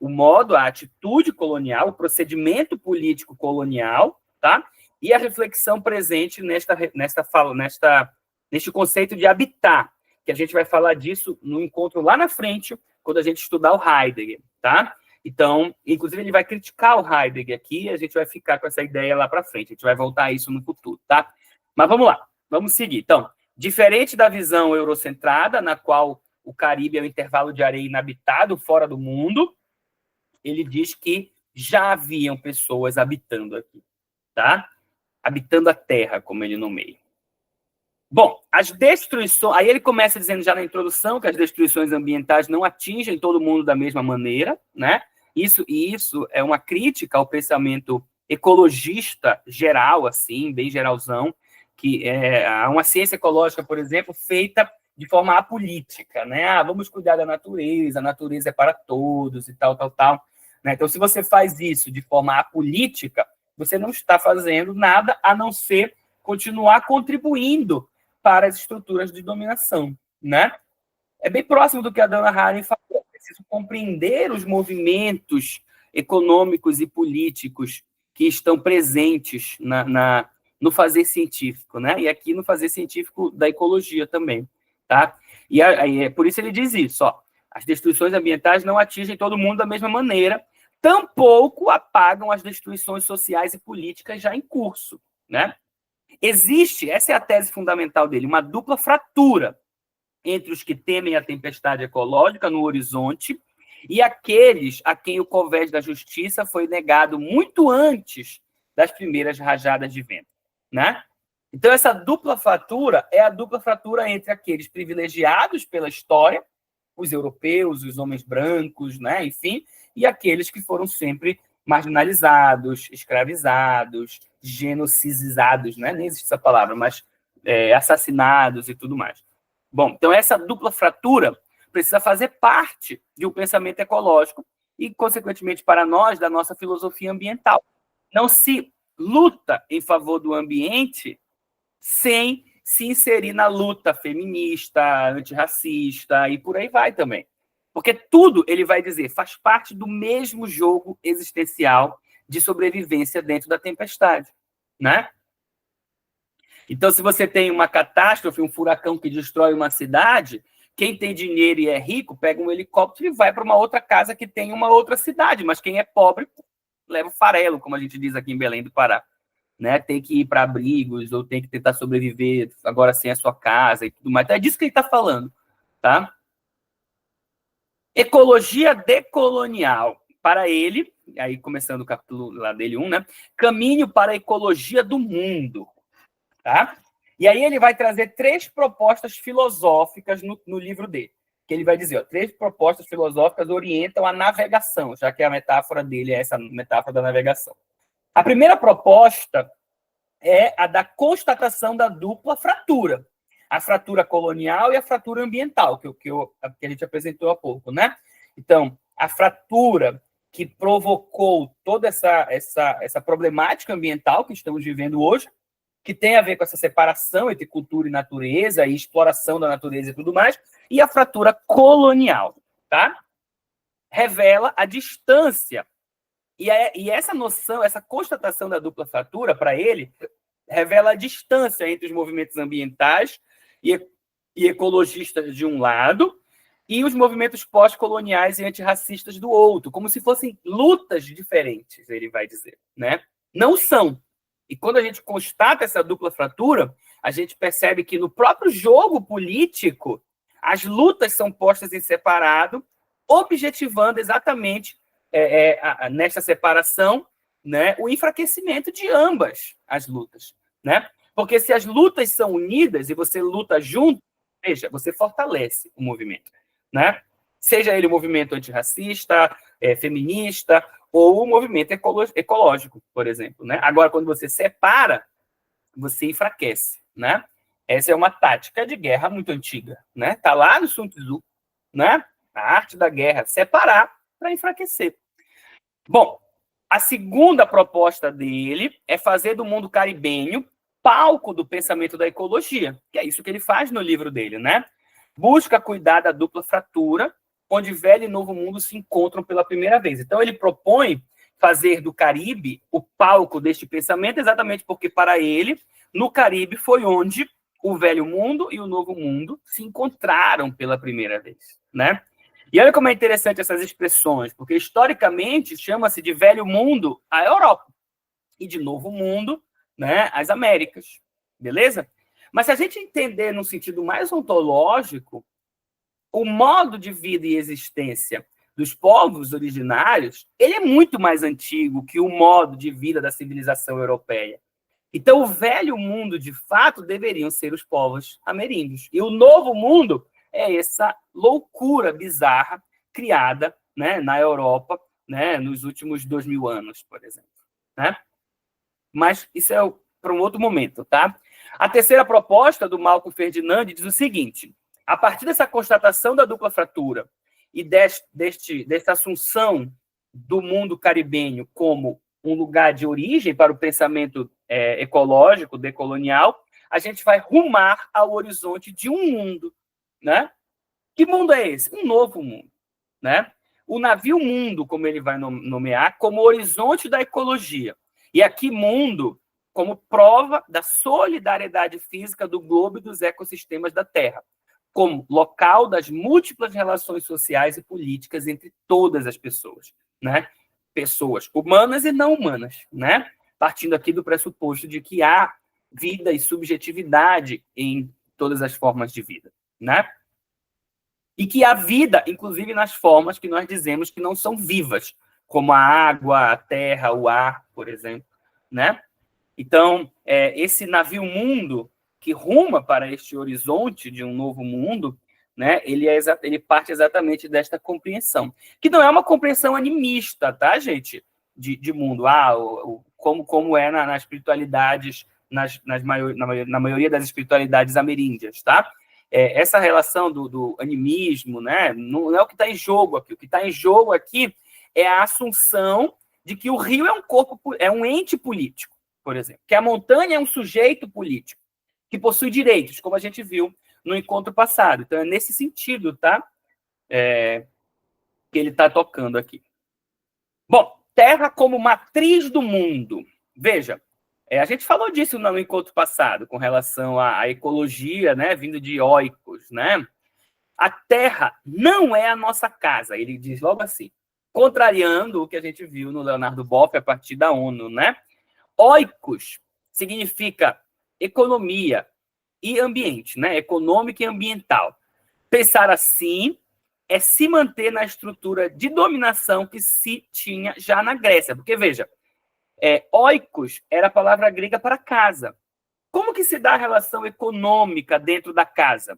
modo, a atitude colonial, o procedimento político colonial, tá? E a reflexão presente neste conceito de habitar, que a gente vai falar disso no encontro lá na frente, quando a gente estudar o Heidegger, tá? Então, inclusive, ele vai criticar o Heidegger aqui, e a gente vai ficar com essa ideia lá para frente, a gente vai voltar a isso no futuro, tá? Mas vamos lá, vamos seguir. Então, diferente da visão eurocentrada, na qual o Caribe é um intervalo de areia inabitado fora do mundo, ele diz que já haviam pessoas habitando aqui, tá? Habitando a terra, como ele nomeia. Bom, as destruições... Aí ele começa dizendo já na introdução que as destruições ambientais não atingem todo mundo da mesma maneira, né? Isso é uma crítica ao pensamento ecologista geral, assim, bem geralzão, que é uma ciência ecológica, por exemplo, feita de forma apolítica, né? Vamos cuidar da natureza, a natureza é para todos e tal, tal, tal. Né? Então, se você faz isso de forma apolítica, você não está fazendo nada a não ser continuar contribuindo para as estruturas de dominação, né? É bem próximo do que a Dana Haraway falou. É preciso compreender os movimentos econômicos e políticos que estão presentes no fazer científico, né? E aqui no fazer científico da ecologia também, tá? E por isso ele diz isso, ó. As destruições ambientais não atingem todo mundo da mesma maneira, tampouco apagam as destruições sociais e políticas já em curso, né? Existe, essa é a tese fundamental dele, uma dupla fratura entre os que temem a tempestade ecológica no horizonte e aqueles a quem o convés da justiça foi negado muito antes das primeiras rajadas de vento, né? Então, essa dupla fratura é a dupla fratura entre aqueles privilegiados pela história, os europeus, os homens brancos, né? Enfim, e aqueles que foram sempre marginalizados, escravizados, genocidizados, né? Nem existe essa palavra, mas assassinados e tudo mais. Bom, então essa dupla fratura precisa fazer parte de um pensamento ecológico e, consequentemente, para nós, da nossa filosofia ambiental. Não se luta em favor do ambiente sem se inserir na luta feminista, antirracista e por aí vai também. Porque tudo, ele vai dizer, faz parte do mesmo jogo existencial de sobrevivência dentro da tempestade, né? Então, se você tem uma catástrofe, um furacão que destrói uma cidade, quem tem dinheiro e é rico pega um helicóptero e vai para uma outra casa que tem uma outra cidade, mas quem é pobre leva o farelo, como a gente diz aqui em Belém do Pará. Né? Tem que ir para abrigos ou tem que tentar sobreviver agora sem a sua casa e tudo mais. Então, é disso que ele está falando. Tá? Ecologia decolonial. Para ele, aí começando o capítulo lá dele 1, né? Caminho para a ecologia do mundo. Tá? E aí ele vai trazer 3 propostas filosóficas no livro dele. Que ele vai dizer, ó, 3 propostas filosóficas orientam a navegação, já que a metáfora dele é essa metáfora da navegação. A primeira proposta é a da constatação da dupla fratura. A fratura colonial e a fratura ambiental, que a gente apresentou há pouco, né? Então, a fratura que provocou toda essa problemática ambiental que estamos vivendo hoje, que tem a ver com essa separação entre cultura e natureza, e exploração da natureza e tudo mais, e a fratura colonial, tá? Revela a distância E essa noção, essa constatação da dupla fratura, para ele, revela a distância entre os movimentos ambientais e ecologistas de um lado e os movimentos pós-coloniais e antirracistas do outro, como se fossem lutas diferentes, ele vai dizer, né? Não são. E quando a gente constata essa dupla fratura, a gente percebe que no próprio jogo político, as lutas são postas em separado, objetivando exatamente nesta separação, né, o enfraquecimento de ambas as lutas, né? Porque se as lutas são unidas e você luta junto, veja, você fortalece o movimento, né? Seja ele o movimento antirracista, feminista, ou o movimento ecológico, por exemplo, né? Agora, quando você separa, você enfraquece, né? Essa é uma tática de guerra muito antiga, né? Tá lá no Sun Tzu, né? A arte da guerra, separar para enfraquecer. Bom, a segunda proposta dele é fazer do mundo caribenho palco do pensamento da ecologia, que é isso que ele faz no livro dele, né? Busca cuidar da dupla fratura, onde velho e novo mundo se encontram pela primeira vez. Então, ele propõe fazer do Caribe o palco deste pensamento, exatamente porque, para ele, no Caribe foi onde o velho mundo e o novo mundo se encontraram pela primeira vez, né? E olha como é interessante essas expressões, porque historicamente chama-se de velho mundo a Europa e de novo mundo, né, as Américas, beleza? Mas se a gente entender no sentido mais ontológico, o modo de vida e existência dos povos originários, ele é muito mais antigo que o modo de vida da civilização europeia. Então, o velho mundo, de fato, deveriam ser os povos ameríndios. E o novo mundo é essa loucura bizarra criada, né, na Europa, né, nos últimos 2000 anos, por exemplo, né? Mas isso é para um outro momento, tá? A terceira proposta do Malcolm Ferdinand diz o seguinte: a partir dessa constatação da dupla fratura e desta assunção do mundo caribenho como um lugar de origem para o pensamento ecológico, decolonial, a gente vai rumar ao horizonte de um mundo, né? Que mundo é esse? Um novo mundo, né? O navio mundo, como ele vai nomear, como horizonte da ecologia. E aqui mundo como prova da solidariedade física do globo e dos ecossistemas da Terra, como local das múltiplas relações sociais e políticas entre todas as pessoas, né? Pessoas humanas e não humanas, né? Partindo aqui do pressuposto de que há vida e subjetividade em todas as formas de vida, né? E que há vida, inclusive, nas formas que nós dizemos que não são vivas, como a água, a terra, o ar, por exemplo, né? Então, esse navio mundo que ruma para este horizonte de um novo mundo, né? Ele parte exatamente desta compreensão, que não é uma compreensão animista, tá, gente? De mundo, como é na espiritualidades, na maioria das espiritualidades ameríndias, tá? Essa relação do animismo, né? Não é o que está em jogo aqui. O que está em jogo aqui é a assunção de que o rio é um ente político, por exemplo, que a montanha é um sujeito político que possui direitos, como a gente viu no encontro passado. Então, é nesse sentido, tá? Que ele está tocando aqui. Bom, Terra como matriz do mundo. Veja, a gente falou disso no encontro passado, com relação à ecologia, né, vindo de Oikos, né? A Terra não é a nossa casa, ele diz logo assim, contrariando o que a gente viu no Leonardo Boff a partir da ONU, né? Oikos significa economia e ambiente, né? Econômica e ambiental. Pensar assim é se manter na estrutura de dominação que se tinha já na Grécia. Porque, veja, oikos era a palavra grega para casa. Como que se dá a relação econômica dentro da casa?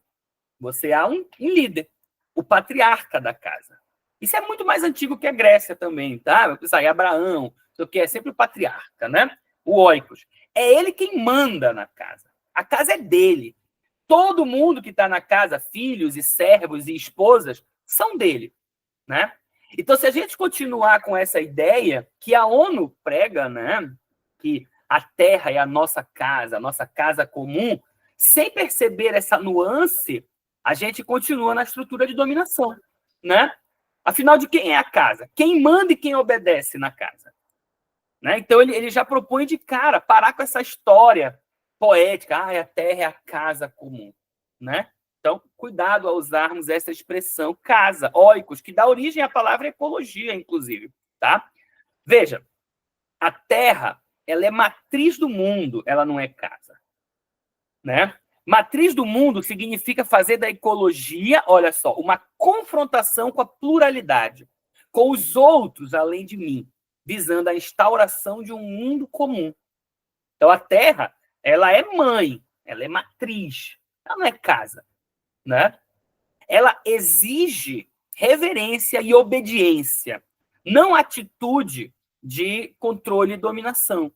Você há um líder, o patriarca da casa. Isso é muito mais antigo que a Grécia também, tá? Isso aí, Abraão, que é sempre o patriarca, né? O oikos. É ele quem manda na casa. A casa é dele. Todo mundo que está na casa, filhos e servos e esposas, são dele, né? Então, se a gente continuar com essa ideia que a ONU prega, né, que a Terra é a nossa casa comum, sem perceber essa nuance, a gente continua na estrutura de dominação, né? Afinal, de quem é a casa? Quem manda e quem obedece na casa? Né? Então, ele já propõe de cara parar com essa história poética. A terra é a casa comum. Né? Então, cuidado ao usarmos essa expressão casa, oikos, que dá origem à palavra ecologia, inclusive. Tá? Veja, a terra, ela é matriz do mundo, ela não é casa. Né? Matriz do mundo significa fazer da ecologia, olha só, uma confrontação com a pluralidade, com os outros além de mim, visando a instauração de um mundo comum. Então, a Terra, ela é mãe, ela é matriz, ela não é casa. Né? Ela exige reverência e obediência, não atitude de controle e dominação.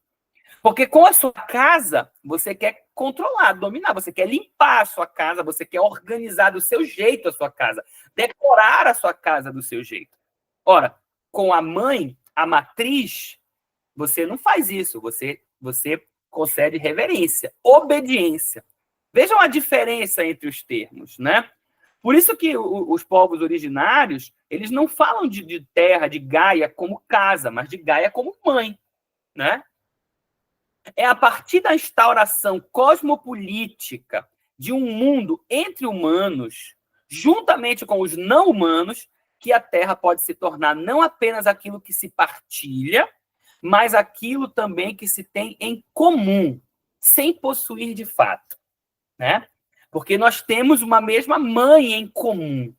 Porque com a sua casa, você quer controlar, dominar, você quer limpar a sua casa, você quer organizar do seu jeito a sua casa, decorar a sua casa do seu jeito. Ora, com a mãe, a matriz, você não faz isso, você concede reverência, obediência. Vejam a diferença entre os termos, né? Por isso que os povos originários, eles não falam de terra, de Gaia como casa, mas de Gaia como mãe, né? É a partir da instauração cosmopolítica de um mundo entre humanos, juntamente com os não humanos, que a Terra pode se tornar não apenas aquilo que se partilha, mas aquilo também que se tem em comum, sem possuir de fato. Né? Porque nós temos uma mesma mãe em comum,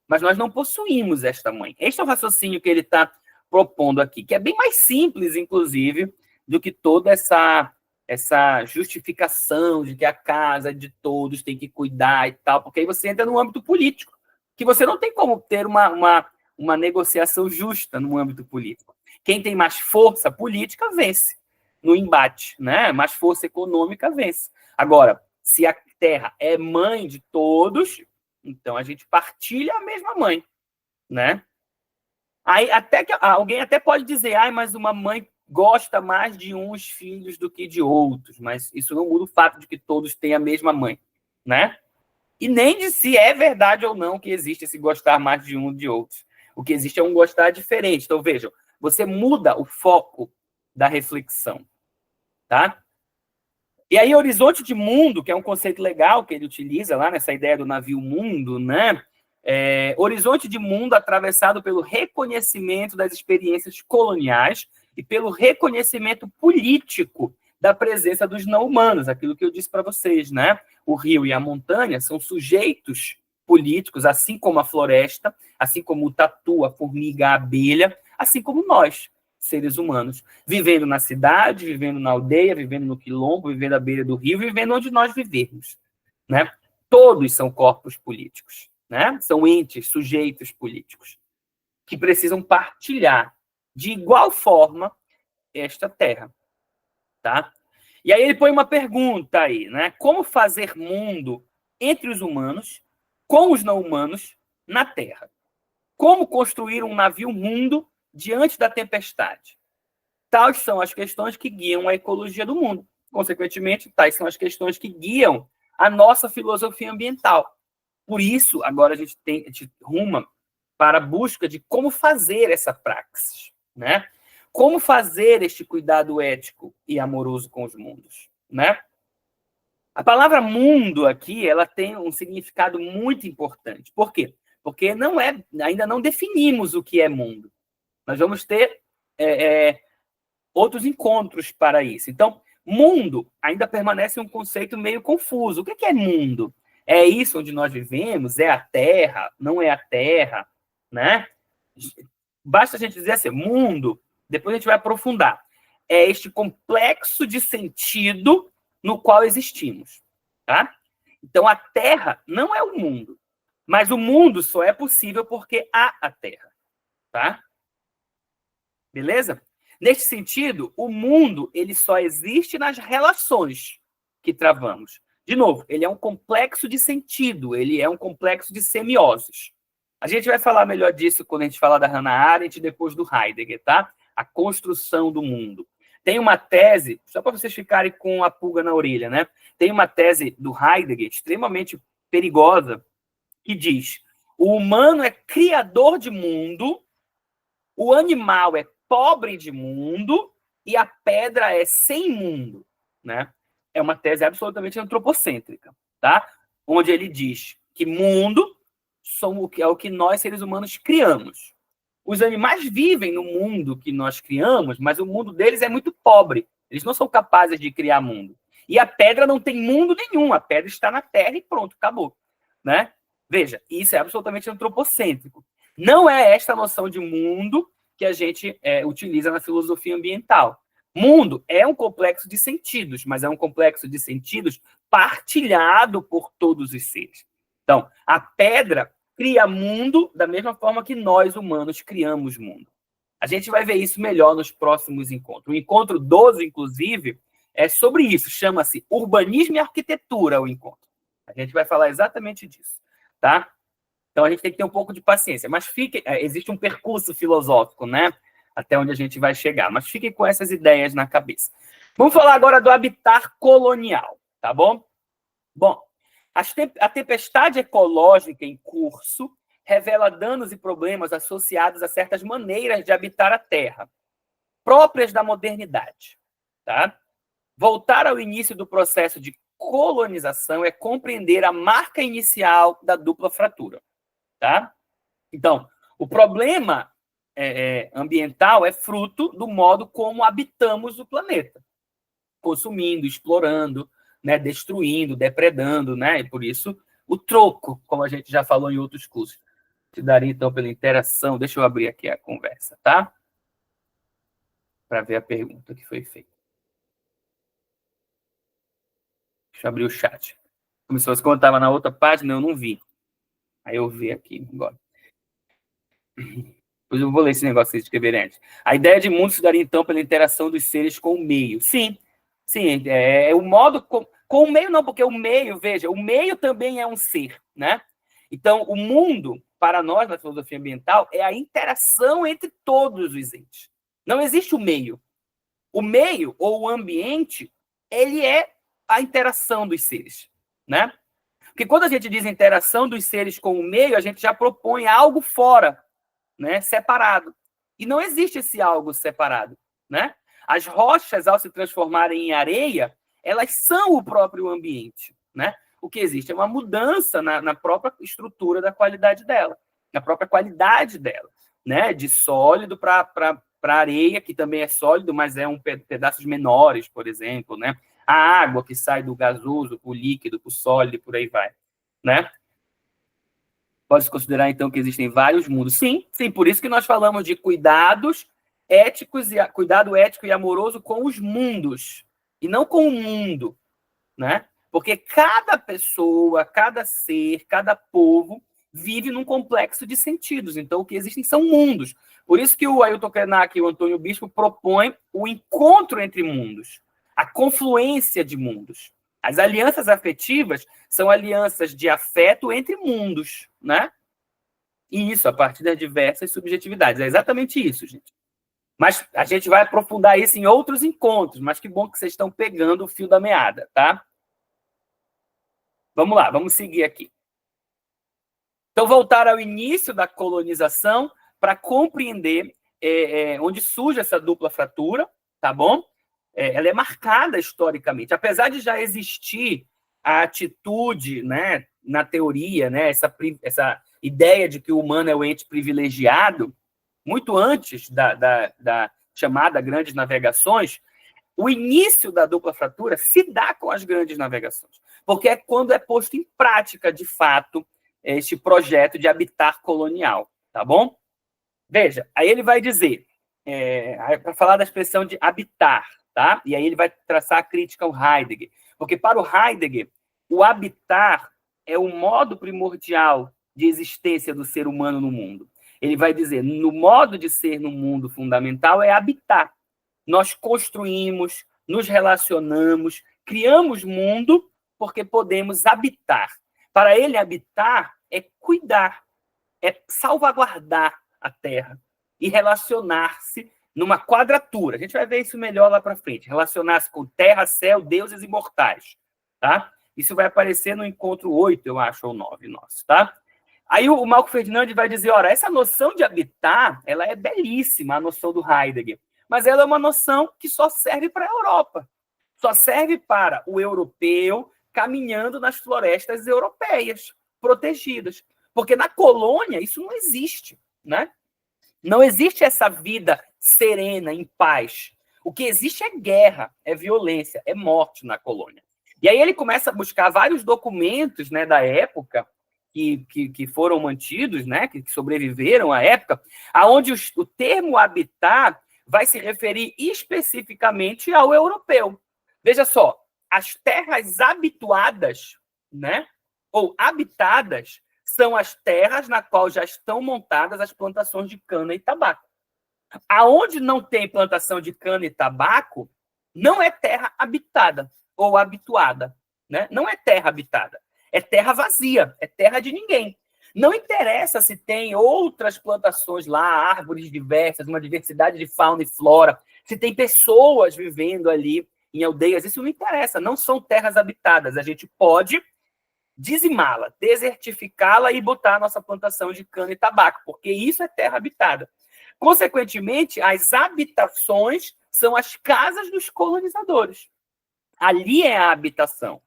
mas nós não possuímos esta mãe. Este é o raciocínio que ele está propondo aqui, que é bem mais simples, inclusive, do que toda essa justificação de que a casa de todos tem que cuidar e tal, porque aí você entra no âmbito político, que você não tem como ter uma negociação justa no âmbito político. Quem tem mais força política vence no embate, né? Mais força econômica vence. Agora, se a terra é mãe de todos, então a gente partilha a mesma mãe, né? Aí até que alguém até pode dizer, mas uma mãe gosta mais de uns filhos do que de outros, mas isso não muda o fato de que todos têm a mesma mãe, né? E nem de se é verdade ou não que existe esse gostar mais de um de outros. O que existe é um gostar diferente. Então, vejam, você muda o foco da reflexão, tá? E aí, horizonte de mundo, que é um conceito legal que ele utiliza lá nessa ideia do navio mundo, né? Horizonte de mundo atravessado pelo reconhecimento das experiências coloniais e pelo reconhecimento político da presença dos não-humanos, aquilo que eu disse para vocês, né? O rio e a montanha são sujeitos políticos, assim como a floresta, assim como o tatu, a formiga, a abelha, assim como nós, seres humanos, vivendo na cidade, vivendo na aldeia, vivendo no quilombo, vivendo à beira do rio, vivendo onde nós vivemos, né? Todos são corpos políticos, né? São entes, sujeitos políticos, que precisam partilhar de igual forma esta terra, tá? E aí ele põe uma pergunta aí, né? Como fazer mundo entre os humanos, com os não humanos, na Terra? Como construir um navio mundo diante da tempestade? Tais são as questões que guiam a ecologia do mundo. Consequentemente, tais são as questões que guiam a nossa filosofia ambiental. Por isso, agora a gente ruma para a busca de como fazer essa praxis, né? Como fazer este cuidado ético e amoroso com os mundos, né? A palavra mundo aqui, ela tem um significado muito importante. Por quê? Porque ainda não definimos o que é mundo. Nós vamos ter outros encontros para isso. Então, mundo ainda permanece um conceito meio confuso. O que é mundo? É isso onde nós vivemos? É a Terra? Não é a Terra? Né? Basta a gente dizer assim, mundo, depois a gente vai aprofundar. É este complexo de sentido no qual existimos. Tá? Então, a Terra não é o mundo, mas o mundo só é possível porque há a Terra. Tá? Beleza? Neste sentido, o mundo ele só existe nas relações que travamos. De novo, ele é um complexo de sentido, ele é um complexo de semioses. A gente vai falar melhor disso quando a gente falar da Hannah Arendt e depois do Heidegger, tá? A construção do mundo. Tem uma tese, só para vocês ficarem com a pulga na orelha, né? Tem uma tese do Heidegger extremamente perigosa que diz: O humano é criador de mundo, o animal é pobre de mundo e a pedra é sem mundo, né? É uma tese absolutamente antropocêntrica, tá? Onde ele diz que mundo é o que nós, seres humanos, criamos. Os animais vivem no mundo que nós criamos, mas o mundo deles é muito pobre. Eles não são capazes de criar mundo. E a pedra não tem mundo nenhum. A pedra está na terra e pronto, acabou. Né? Veja, isso é absolutamente antropocêntrico. Não é esta noção de mundo que a gente utiliza na filosofia ambiental. Mundo é um complexo de sentidos, mas é um complexo de sentidos partilhado por todos os seres. Então, a pedra cria mundo da mesma forma que nós, humanos, criamos mundo. A gente vai ver isso melhor nos próximos encontros. O encontro 12, inclusive, é sobre isso. Chama-se Urbanismo e Arquitetura, o encontro. A gente vai falar exatamente disso, tá? Então, a gente tem que ter um pouco de paciência. Mas existe um percurso filosófico, né? Até onde a gente vai chegar. Mas fiquem com essas ideias na cabeça. Vamos falar agora do habitat colonial, tá bom? Bom, a tempestade ecológica em curso revela danos e problemas associados a certas maneiras de habitar a Terra, próprias da modernidade. Tá? Voltar ao início do processo de colonização é compreender a marca inicial da dupla fratura. Tá? Então, o problema ambiental é fruto do modo como habitamos o planeta, consumindo, explorando, né, destruindo, depredando, né? E por isso o troco, como a gente já falou em outros cursos, te daria então pela interação. Deixa eu abrir aqui a conversa, tá? Para ver a pergunta que foi feita. Deixa eu abrir o chat. Começou a quando estava na outra página, eu não vi. Aí eu vi aqui agora. Depois eu vou ler esse negócio que vocês escreverem antes. A ideia de mundo se daria então pela interação dos seres com o meio. Sim, sim, é o modo com o meio não, porque o meio, veja, o meio também é um ser, né? Então, o mundo, para nós, na filosofia ambiental, é a interação entre todos os entes. Não existe o meio. O meio, ou o ambiente, ele é a interação dos seres, né? Porque quando a gente diz interação dos seres com o meio, a gente já propõe algo fora, né? Separado. E não existe esse algo separado, né? As rochas, ao se transformarem em areia, elas são o próprio ambiente, né? O que existe é uma mudança na própria estrutura da qualidade dela, na própria qualidade dela, né? De sólido para areia, que também é sólido, mas é pedaços menores, por exemplo, né? A água que sai do gasoso para o líquido, para o sólido, e por aí vai, né? Pode-se considerar, então, que existem vários mundos. Sim, sim, por isso que nós falamos de cuidado ético e amoroso com os mundos, e não com o mundo, né? Porque cada pessoa, cada ser, cada povo vive num complexo de sentidos. Então, o que existem são mundos. Por isso que o Ailton Krenak e o Antônio Bispo propõem o encontro entre mundos, a confluência de mundos. As alianças afetivas são alianças de afeto entre mundos, né? E isso, a partir das diversas subjetividades. É exatamente isso, gente. Mas a gente vai aprofundar isso em outros encontros, mas que bom que vocês estão pegando o fio da meada, tá? Vamos lá, vamos seguir aqui. Então, voltar ao início da colonização para compreender onde surge essa dupla fratura, tá bom? Ela é marcada historicamente. Apesar de já existir a atitude, né, na teoria, né, essa ideia de que o humano é o ente privilegiado, muito antes da chamada Grandes Navegações, o início da dupla fratura se dá com as grandes navegações, porque é quando é posto em prática, de fato, este projeto de habitat colonial, tá bom? Veja, aí ele vai dizer, para falar da expressão de habitar, tá? E aí ele vai traçar a crítica ao Heidegger, porque para o Heidegger, o habitar é o modo primordial de existência do ser humano no mundo. Ele vai dizer, no modo de ser no mundo fundamental é habitar. Nós construímos, nos relacionamos, criamos mundo porque podemos habitar. Para ele, habitar é cuidar, é salvaguardar a Terra e relacionar-se numa quadratura. A gente vai ver isso melhor lá para frente. Relacionar-se com terra, céu, deuses imortais. Tá? Isso vai aparecer no encontro 8, eu acho, ou 9 nosso. Tá? Aí o Marco Ferdinand vai dizer, ora, essa noção de habitar, ela é belíssima, a noção do Heidegger, mas ela é uma noção que só serve para a Europa. Só serve para o europeu caminhando nas florestas europeias, protegidas. Porque na colônia isso não existe, né? Não existe essa vida serena, em paz. O que existe é guerra, é violência, é morte na colônia. E aí ele começa a buscar vários documentos, né, da época que foram mantidos, né, que sobreviveram à época, aonde o termo habitar vai se referir especificamente ao europeu. Veja só, as terras habituadas, né, ou habitadas, são as terras na qual já estão montadas as plantações de cana e tabaco. Aonde não tem plantação de cana e tabaco, não é terra habitada ou habituada, né? Não é terra habitada, é terra vazia, é terra de ninguém. Não interessa se tem outras plantações lá, árvores diversas, uma diversidade de fauna e flora, se tem pessoas vivendo ali em aldeias, isso não interessa, não são terras habitadas. A gente pode dizimá-la, desertificá-la e botar a nossa plantação de cana e tabaco, porque isso é terra habitada. Consequentemente, as habitações são as casas dos colonizadores. Ali é a habitação.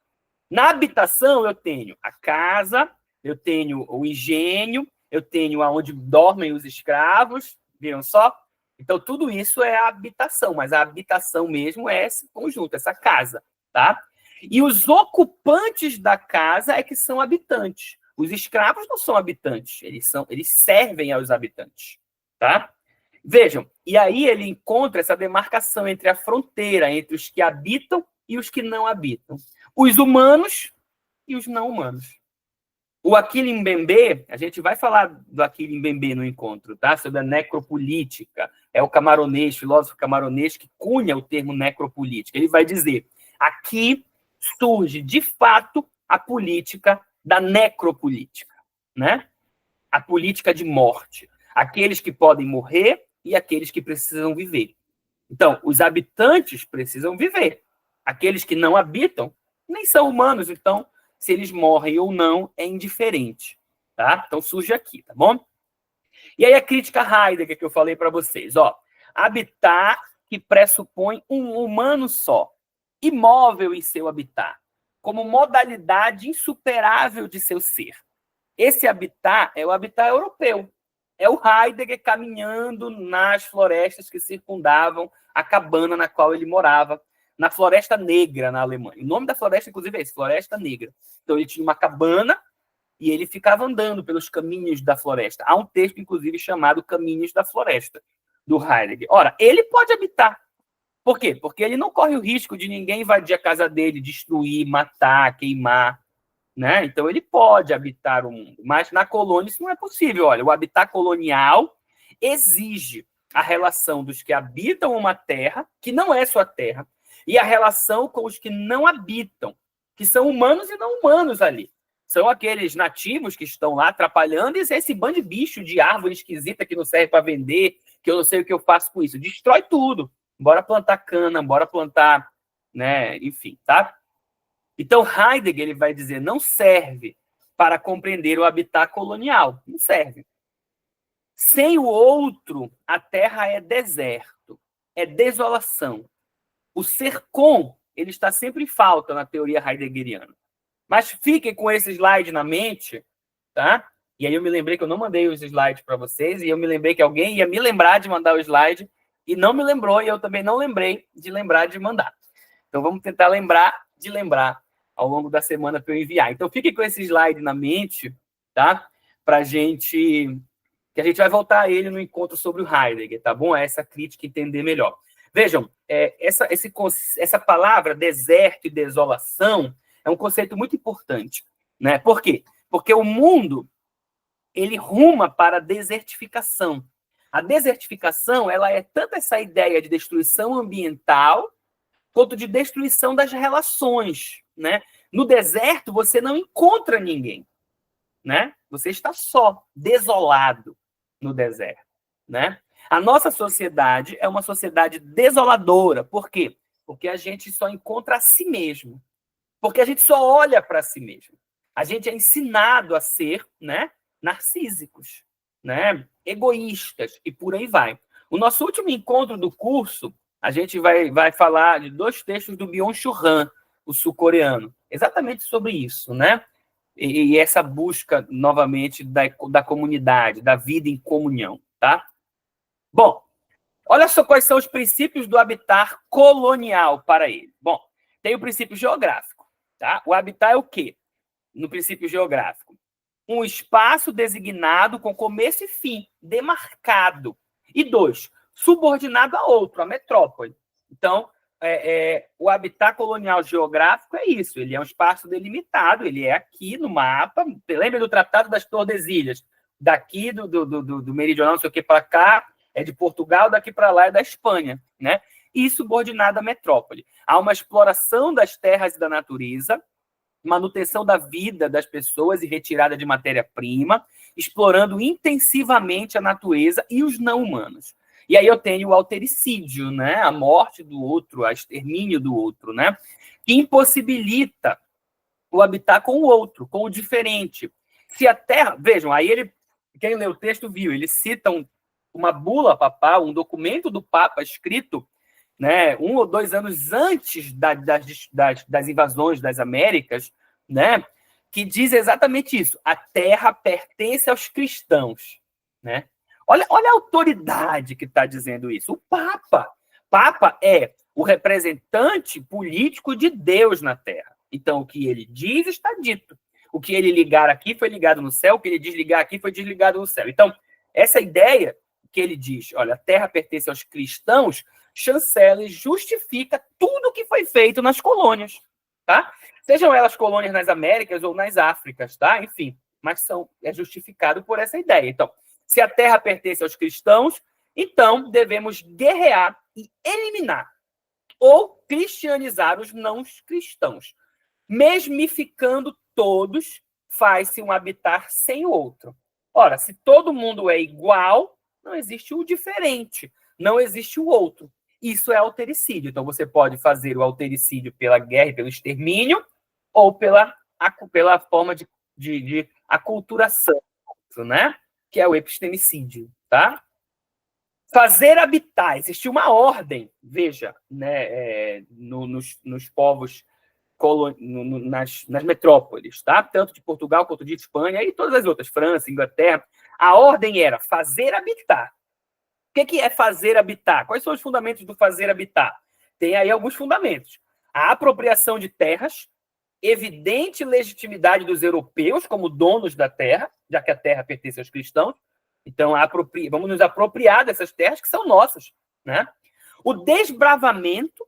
Na habitação, eu tenho a casa, eu tenho o engenho, eu tenho aonde dormem os escravos, viram só? Então, tudo isso é a habitação, mas a habitação mesmo é esse conjunto, essa casa, tá? E os ocupantes da casa é que são habitantes. Os escravos não são habitantes, eles servem aos habitantes, tá? Vejam, e aí ele encontra essa demarcação entre a fronteira, entre os que habitam e os que não habitam. Os humanos e os não humanos. O Achille Mbembe, a gente vai falar do Achille Mbembe no encontro, tá? Sobre a necropolítica. É o camaronês, filósofo camaronês, que cunha o termo necropolítica. Ele vai dizer, aqui surge, de fato, a política da necropolítica, né? A política de morte. Aqueles que podem morrer e aqueles que precisam viver. Então, os habitantes precisam viver. Aqueles que não habitam nem são humanos, então, se eles morrem ou não, é indiferente. Tá? Então, surge aqui, tá bom? E aí a crítica Heidegger que eu falei para vocês. Ó, habitar que pressupõe um humano só, imóvel em seu habitar, como modalidade insuperável de seu ser. Esse habitat é o habitat europeu. É o Heidegger caminhando nas florestas que circundavam a cabana na qual ele morava, na Floresta Negra, na Alemanha. O nome da floresta, inclusive, é esse, Floresta Negra. Então, ele tinha uma cabana e ele ficava andando pelos caminhos da floresta. Há um texto, inclusive, chamado Caminhos da Floresta, do Heidegger. Ora, ele pode habitar. Por quê? Porque ele não corre o risco de ninguém invadir a casa dele, destruir, matar, queimar. Né? Então, ele pode habitar o mundo, mas na colônia isso não é possível. Olha, o habitat colonial exige a relação dos que habitam uma terra, que não é sua terra, e a relação com os que não habitam, que são humanos e não humanos ali. São aqueles nativos que estão lá atrapalhando e esse bando de bicho de árvore esquisita que não serve para vender, que eu não sei o que eu faço com isso. Destrói tudo. Bora plantar cana, bora plantar, né? Enfim, tá? Então, Heidegger ele vai dizer, não serve para compreender o habitat colonial. Não serve. Sem o outro, a terra é deserto, é desolação. O ser com, ele está sempre em falta na teoria heideggeriana. Mas fiquem com esse slide na mente, tá? E aí eu me lembrei que eu não mandei os slides para vocês, e eu me lembrei que alguém ia me lembrar de mandar o slide, e não me lembrou, e eu também não lembrei de lembrar de mandar. Então, vamos tentar lembrar de lembrar ao longo da semana para eu enviar. Então, fique com esse slide na mente, tá? Para gente... que a gente vai voltar a ele no encontro sobre o Heidegger, tá bom? Essa crítica entender melhor. Vejam, essa palavra deserto e desolação é um conceito muito importante, né? Por quê? Porque o mundo, ele ruma para a desertificação. A desertificação, ela é tanto essa ideia de destruição ambiental, quanto de destruição das relações, né? No deserto, você não encontra ninguém, né? Você está só, desolado no deserto, né? A nossa sociedade é uma sociedade desoladora. Por quê? Porque a gente só encontra a si mesmo. Porque a gente só olha para si mesmo. A gente é ensinado a ser, né? narcísicos, né? Egoístas, e por aí vai. O nosso último encontro do curso, a gente vai falar de 2 textos do Byung-Chul Han, o sul-coreano, exatamente sobre isso, né? E essa busca, novamente, da comunidade, da vida em comunhão, tá? Bom, olha só quais são os princípios do habitat colonial para ele. Bom, tem o princípio geográfico, tá? O habitat é o quê? No princípio geográfico, um espaço designado com começo e fim, demarcado. E 2, subordinado a outro, a metrópole. Então, o habitat colonial geográfico é isso, ele é um espaço delimitado, ele é aqui no mapa. Lembra do Tratado das Tordesilhas? Daqui do meridional, não sei o que, para cá, é de Portugal, daqui para lá é da Espanha, né? E subordinado à metrópole. Há uma exploração das terras e da natureza, manutenção da vida das pessoas e retirada de matéria-prima, explorando intensivamente a natureza e os não humanos. E aí eu tenho o altericídio, né? A morte do outro, o extermínio do outro, né? Que impossibilita o habitat com o outro, com o diferente. Se a Terra... Vejam, aí ele... Quem lê o texto viu, eles citam uma bula papal, um documento do Papa escrito, né, 1 ou 2 anos antes das invasões das Américas, né, que diz exatamente isso: a terra pertence aos cristãos, né? Olha a autoridade que está dizendo isso. O Papa. Papa é o representante político de Deus na terra. Então, o que ele diz está dito. O que ele ligar aqui foi ligado no céu, o que ele desligar aqui foi desligado no céu. Então, essa ideia que ele diz, olha, a terra pertence aos cristãos, chancela e justifica tudo que foi feito nas colônias, tá? Sejam elas colônias nas Américas ou nas Áfricas, tá? Enfim, mas é justificado por essa ideia. Então, se a terra pertence aos cristãos, então devemos guerrear e eliminar ou cristianizar os não cristãos. Mesmificando todos, faz-se um habitar sem o outro. Ora, se todo mundo é igual, não existe o diferente, não existe o outro. Isso é altericídio. Então, você pode fazer o altericídio pela guerra e pelo extermínio, ou pela forma de aculturação, né? Que é o epistemicídio, tá? Fazer habitar. Existe uma ordem, veja, né, nos povos, nas metrópoles, tá? Tanto de Portugal quanto de Espanha e todas as outras, França, Inglaterra. A ordem era fazer habitar. O que é fazer habitar? Quais são os fundamentos do fazer habitar? Tem aí alguns fundamentos. A apropriação de terras, evidente legitimidade dos europeus como donos da terra, já que a terra pertence aos cristãos. Então, vamos nos apropriar dessas terras que são nossas, né? O desbravamento,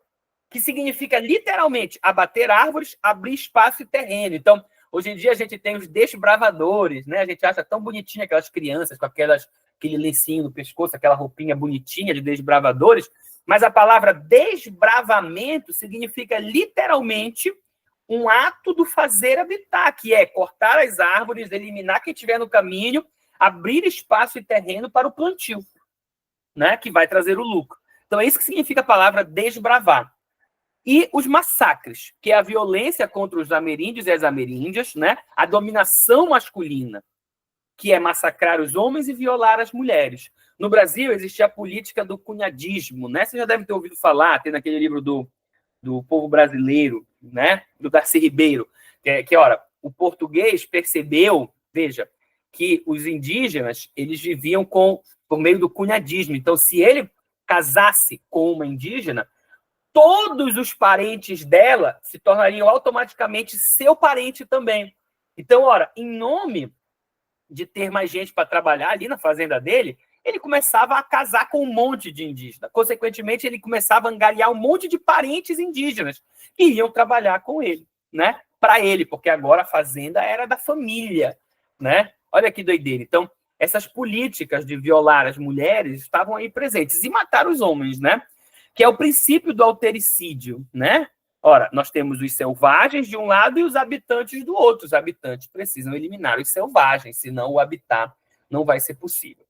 que significa literalmente abater árvores, abrir espaço e terreno. Então, hoje em dia a gente tem os desbravadores, né? A gente acha tão bonitinha aquelas crianças com aquele lencinho no pescoço, aquela roupinha bonitinha de desbravadores, mas a palavra desbravamento significa literalmente um ato do fazer habitar, que é cortar as árvores, eliminar quem estiver no caminho, abrir espaço e terreno para o plantio, né? Que vai trazer o lucro. Então, é isso que significa a palavra desbravar. E os massacres, que é a violência contra os ameríndios e as ameríndias, né? A dominação masculina, que é massacrar os homens e violar as mulheres. No Brasil, existia a política do cunhadismo, né? Você já deve ter ouvido falar, tem naquele livro do povo brasileiro, né? Do Darcy Ribeiro, ora, o português percebeu, veja, que os indígenas, eles viviam por meio do cunhadismo. Então, se ele casasse com uma indígena, todos os parentes dela se tornariam automaticamente seu parente também. Então, ora, em nome de ter mais gente para trabalhar ali na fazenda dele, ele começava a casar com um monte de indígena. Consequentemente, ele começava a angariar um monte de parentes indígenas que iam trabalhar com ele, né? Para ele, porque agora a fazenda era da família, né? Olha que doideira. Então, essas políticas de violar as mulheres estavam aí presentes e matar os homens, né? Que é o princípio do altericídio, né? Ora, nós temos os selvagens de um lado e os habitantes do outro. Os habitantes precisam eliminar os selvagens, senão o habitat não vai ser possível.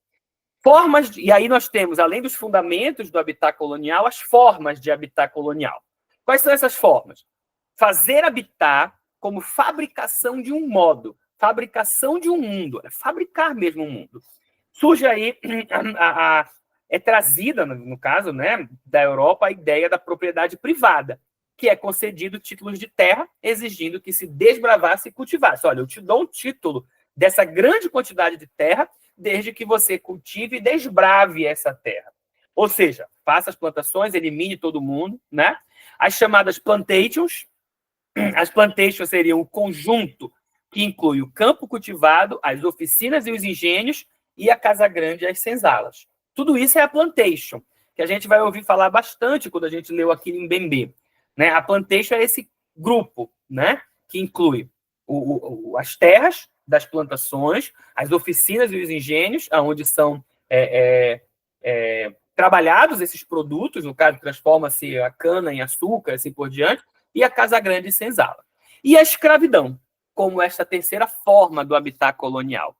E aí nós temos, além dos fundamentos do habitat colonial, as formas de habitat colonial. Quais são essas formas? Fazer habitat como fabricação de um modo, fabricação de um mundo, fabricar mesmo um mundo. Surge aí, é trazida, no caso, né, da Europa, a ideia da propriedade privada, que é concedido títulos de terra, exigindo que se desbravasse e cultivasse. Olha, eu te dou um título dessa grande quantidade de terra, desde que você cultive e desbrave essa terra. Ou seja, faça as plantações, elimine todo mundo, né? As chamadas plantations. As plantations seriam o conjunto que inclui o campo cultivado, as oficinas e os engenhos, e a casa grande e as senzalas. Tudo isso é a plantation, que a gente vai ouvir falar bastante quando a gente leu aqui em Bembe. Né? A plantation é esse grupo, né? Que inclui as terras das plantações, as oficinas e os engenhos, onde são trabalhados esses produtos, no caso, transforma-se a cana em açúcar, assim por diante, e a casa grande e senzala. E a escravidão, como esta terceira forma do habitat colonial,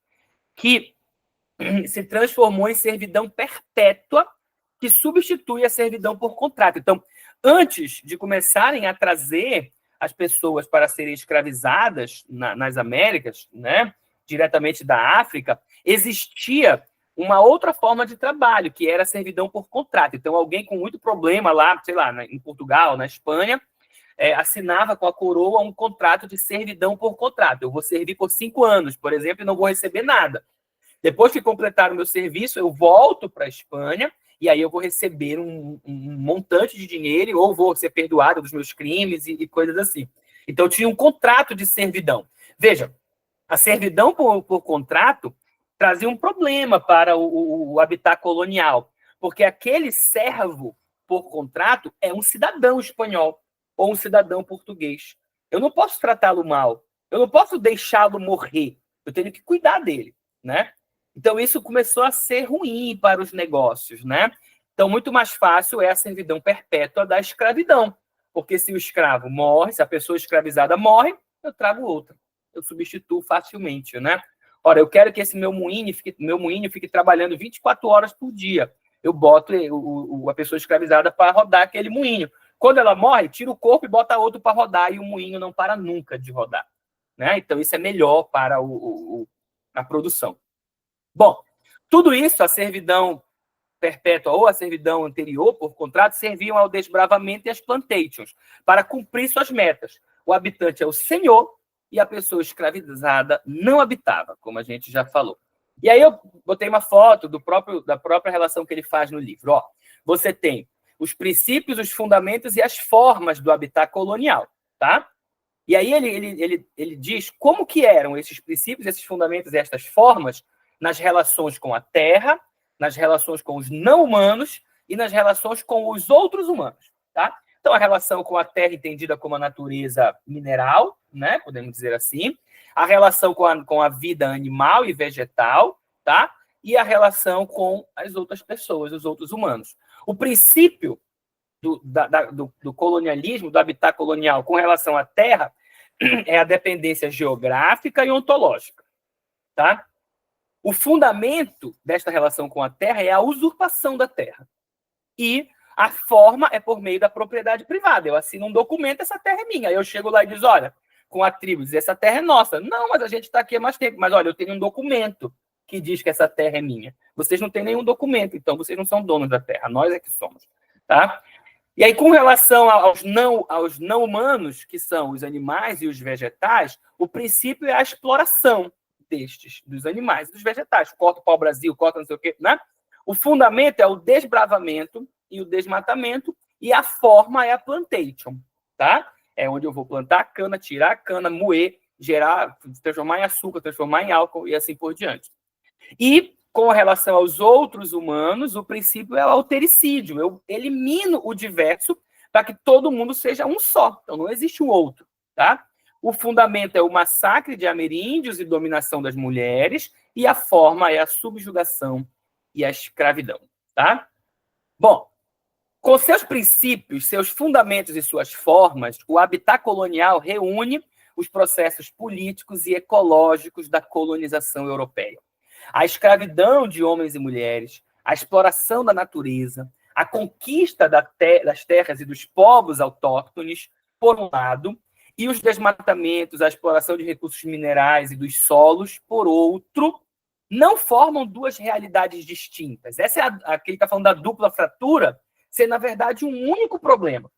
que se transformou em servidão perpétua, que substitui a servidão por contrato. Então, antes de começarem a trazer as pessoas para serem escravizadas nas Américas, né, diretamente da África, existia uma outra forma de trabalho, que era a servidão por contrato. Então, alguém com muito problema lá, sei lá, em Portugal, na Espanha, assinava com a coroa um contrato de servidão por contrato. Eu vou servir por 5 anos, por exemplo, e não vou receber nada. Depois que completar o meu serviço, eu volto para a Espanha e aí eu vou receber um montante de dinheiro ou vou ser perdoado dos meus crimes e coisas assim. Então, eu tinha um contrato de servidão. Veja, a servidão por contrato trazia um problema para o habitat colonial, porque aquele servo por contrato é um cidadão espanhol ou um cidadão português. Eu não posso tratá-lo mal, eu não posso deixá-lo morrer, eu tenho que cuidar dele, né? Então, isso começou a ser ruim para os negócios, né? Então, muito mais fácil é a servidão perpétua da escravidão, porque se o escravo morre, se a pessoa escravizada morre, eu trago outra, eu substituo facilmente, né? Ora, eu quero que esse meu moinho fique trabalhando 24 horas por dia. Eu boto a pessoa escravizada para rodar aquele moinho. Quando ela morre, tira o corpo e bota outro para rodar, e o moinho não para nunca de rodar, né? Então, isso é melhor para a produção. Bom, tudo isso, a servidão perpétua ou a servidão anterior por contrato, serviam ao desbravamento e às plantations, para cumprir suas metas. O habitante é o senhor e a pessoa escravizada não habitava, como a gente já falou. E aí eu botei uma foto da própria relação que ele faz no livro. Ó, você tem os princípios, os fundamentos e as formas do habitat colonial, tá? E aí ele diz como que eram esses princípios, esses fundamentos e estas formas nas relações com a terra, nas relações com os não humanos e nas relações com os outros humanos, tá? Então, a relação com a terra entendida como a natureza mineral, né? Podemos dizer assim. A relação com a vida animal e vegetal, tá? E a relação com as outras pessoas, os outros humanos. O princípio do colonialismo, do habitat colonial com relação à terra, é a dependência geográfica e ontológica, tá? O fundamento desta relação com a terra é a usurpação da terra. E a forma é por meio da propriedade privada. Eu assino um documento, essa terra é minha. Aí eu chego lá e diz, olha, com a tribo, diz, essa terra é nossa. Não, mas a gente está aqui há mais tempo. Mas, olha, eu tenho um documento que diz que essa terra é minha. Vocês não têm nenhum documento, então vocês não são donos da terra. Nós é que somos, tá? E aí, com relação aos não humanos, que são os animais e os vegetais, o princípio é a exploração dos animais e dos vegetais. Corta o pau-brasil, corta não sei o quê, né? O fundamento é o desbravamento e o desmatamento, e a forma é a plantation, tá? É onde eu vou plantar a cana, tirar a cana, moer, gerar, transformar em açúcar, transformar em álcool e assim por diante. E, com relação aos outros humanos, o princípio é o autericídio. Eu elimino o diverso para que todo mundo seja um só. Então, não existe um outro, tá? O fundamento é o massacre de ameríndios e dominação das mulheres, e a forma é a subjugação e a escravidão, tá? Bom, com seus princípios, seus fundamentos e suas formas, o habitat colonial reúne os processos políticos e ecológicos da colonização europeia. A escravidão de homens e mulheres, a exploração da natureza, a conquista das terras e dos povos autóctones, por um lado, e os desmatamentos, a exploração de recursos minerais e dos solos, por outro, não formam duas realidades distintas. Essa é a que ele está falando da dupla fratura, ser, na verdade, um único problema,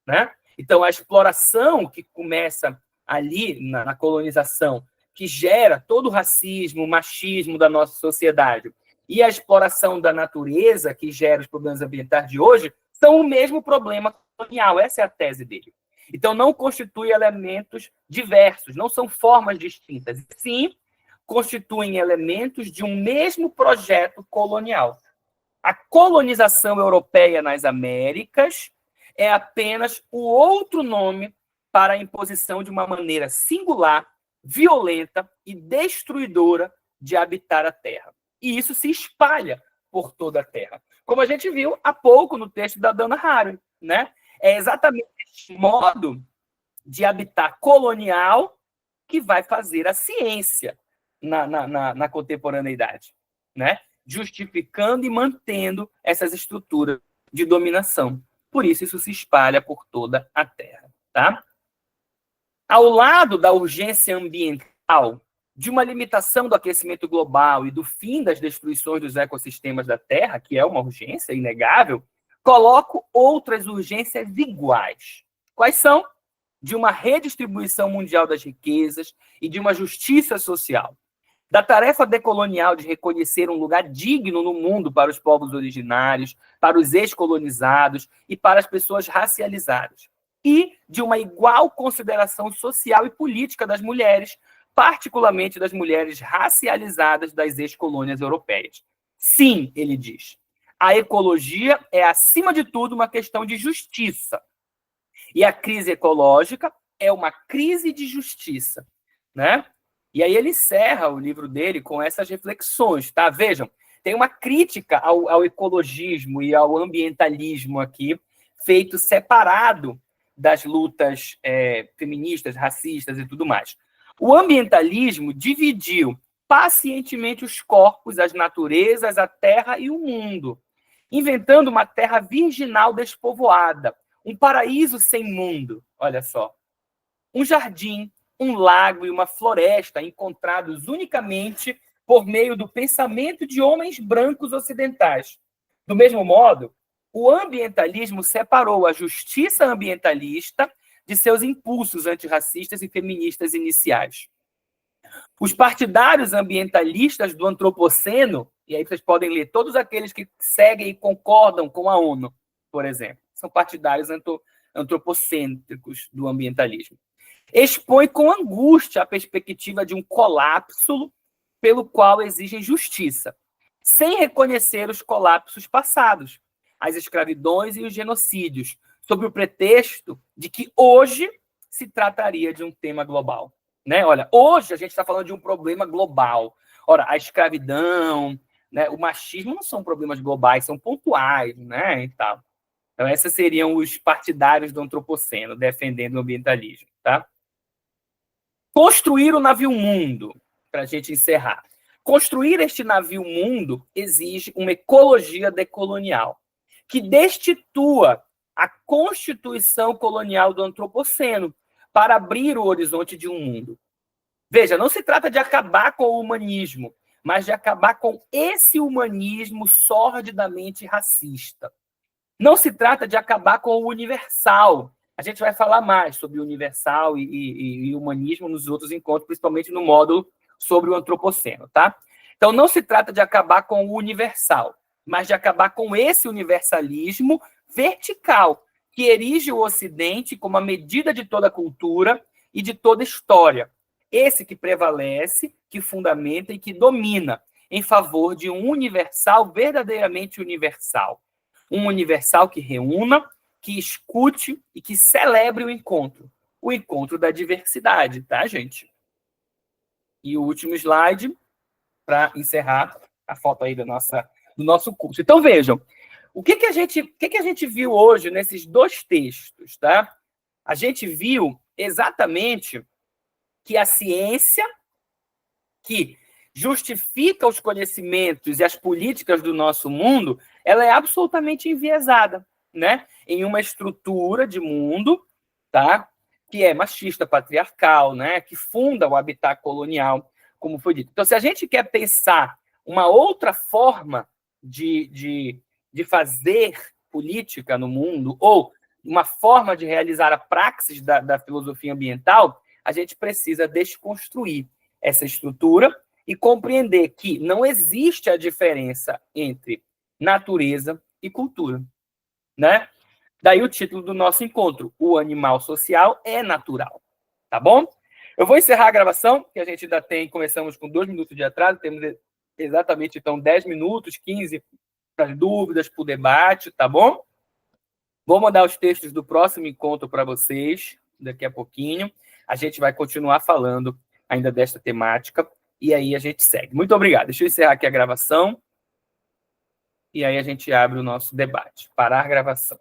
né? Então, a exploração que começa ali na colonização, que gera todo o racismo, o machismo da nossa sociedade, e a exploração da natureza, que gera os problemas ambientais de hoje, são o mesmo problema colonial. Essa é a tese dele. Então, não constitui elementos diversos, não são formas distintas. Sim, constituem elementos de um mesmo projeto colonial. A colonização europeia nas Américas é apenas o outro nome para a imposição de uma maneira singular, violenta e destruidora de habitar a Terra. E isso se espalha por toda a Terra. Como a gente viu há pouco no texto da Dana Haraway, né? É exatamente esse modo de habitar colonial que vai fazer a ciência na contemporaneidade, né? Justificando e mantendo essas estruturas de dominação. Por isso se espalha por toda a Terra. Tá? Ao lado da urgência ambiental, de uma limitação do aquecimento global e do fim das destruições dos ecossistemas da Terra, que é uma urgência inegável, coloco outras urgências iguais. Quais são? De uma redistribuição mundial das riquezas e de uma justiça social. Da tarefa decolonial de reconhecer um lugar digno no mundo para os povos originários, para os ex-colonizados e para as pessoas racializadas. E de uma igual consideração social e política das mulheres, particularmente das mulheres racializadas das ex-colônias europeias. Sim, ele diz, a ecologia é, acima de tudo, uma questão de justiça. E a crise ecológica é uma crise de justiça, né? E aí ele encerra o livro dele com essas reflexões, tá? Vejam, tem uma crítica ao ecologismo e ao ambientalismo aqui, feito separado das lutas feministas, racistas e tudo mais. O ambientalismo dividiu pacientemente os corpos, as naturezas, a terra e o mundo, inventando uma terra virginal despovoada, um paraíso sem mundo, olha só. Um jardim, um lago e uma floresta encontrados unicamente por meio do pensamento de homens brancos ocidentais. Do mesmo modo, o ambientalismo separou a justiça ambientalista de seus impulsos antirracistas e feministas iniciais. Os partidários ambientalistas do antropoceno, e aí vocês podem ler todos aqueles que seguem e concordam com a ONU, por exemplo, são partidários antropocêntricos do ambientalismo. Expõe com angústia a perspectiva de um colapso pelo qual exigem justiça, sem reconhecer os colapsos passados, as escravidões e os genocídios, sob o pretexto de que hoje se trataria de um tema global. Né? Olha, hoje a gente está falando de um problema global. Ora, a escravidão, né, o machismo não são problemas globais, são pontuais, né, e tal. Então, esses seriam os partidários do antropoceno, defendendo o ambientalismo. Tá? Construir o navio-mundo, para a gente encerrar. Construir este navio-mundo exige uma ecologia decolonial, que destitua a constituição colonial do antropoceno para abrir o horizonte de um mundo. Veja, não se trata de acabar com o humanismo, mas de acabar com esse humanismo sordidamente racista. Não se trata de acabar com o universal. A gente vai falar mais sobre o universal e humanismo nos outros encontros, principalmente no módulo sobre o antropoceno, tá? Então, não se trata de acabar com o universal, mas de acabar com esse universalismo vertical, que erige o Ocidente como a medida de toda cultura e de toda história. Esse que prevalece, que fundamenta e que domina em favor de um universal verdadeiramente universal. Um universal que reúna, que escute e que celebre o encontro da diversidade, tá, gente? E o último slide, para encerrar a foto aí do nosso curso. Então, vejam, o que a gente viu hoje nesses dois textos, tá? A gente viu exatamente que a ciência, que justifica os conhecimentos e as políticas do nosso mundo, ela é absolutamente enviesada, né? Em uma estrutura de mundo, tá? que é machista, patriarcal, né, que funda o habitat colonial, como foi dito. Então, se a gente quer pensar uma outra forma de fazer política no mundo, ou uma forma de realizar a praxis da filosofia ambiental, a gente precisa desconstruir essa estrutura e compreender que não existe a diferença entre natureza e cultura, né? Daí o título do nosso encontro, O Animal Social é Natural, tá bom? Eu vou encerrar a gravação, que a gente ainda tem, começamos com 2 minutos de atraso, temos exatamente, então, 10 minutos, 15 para as dúvidas, para o debate, tá bom? Vou mandar os textos do próximo encontro para vocês, daqui a pouquinho. A gente vai continuar falando ainda desta temática, e aí a gente segue. Muito obrigado. Deixa eu encerrar aqui a gravação, e aí a gente abre o nosso debate. Parar a gravação.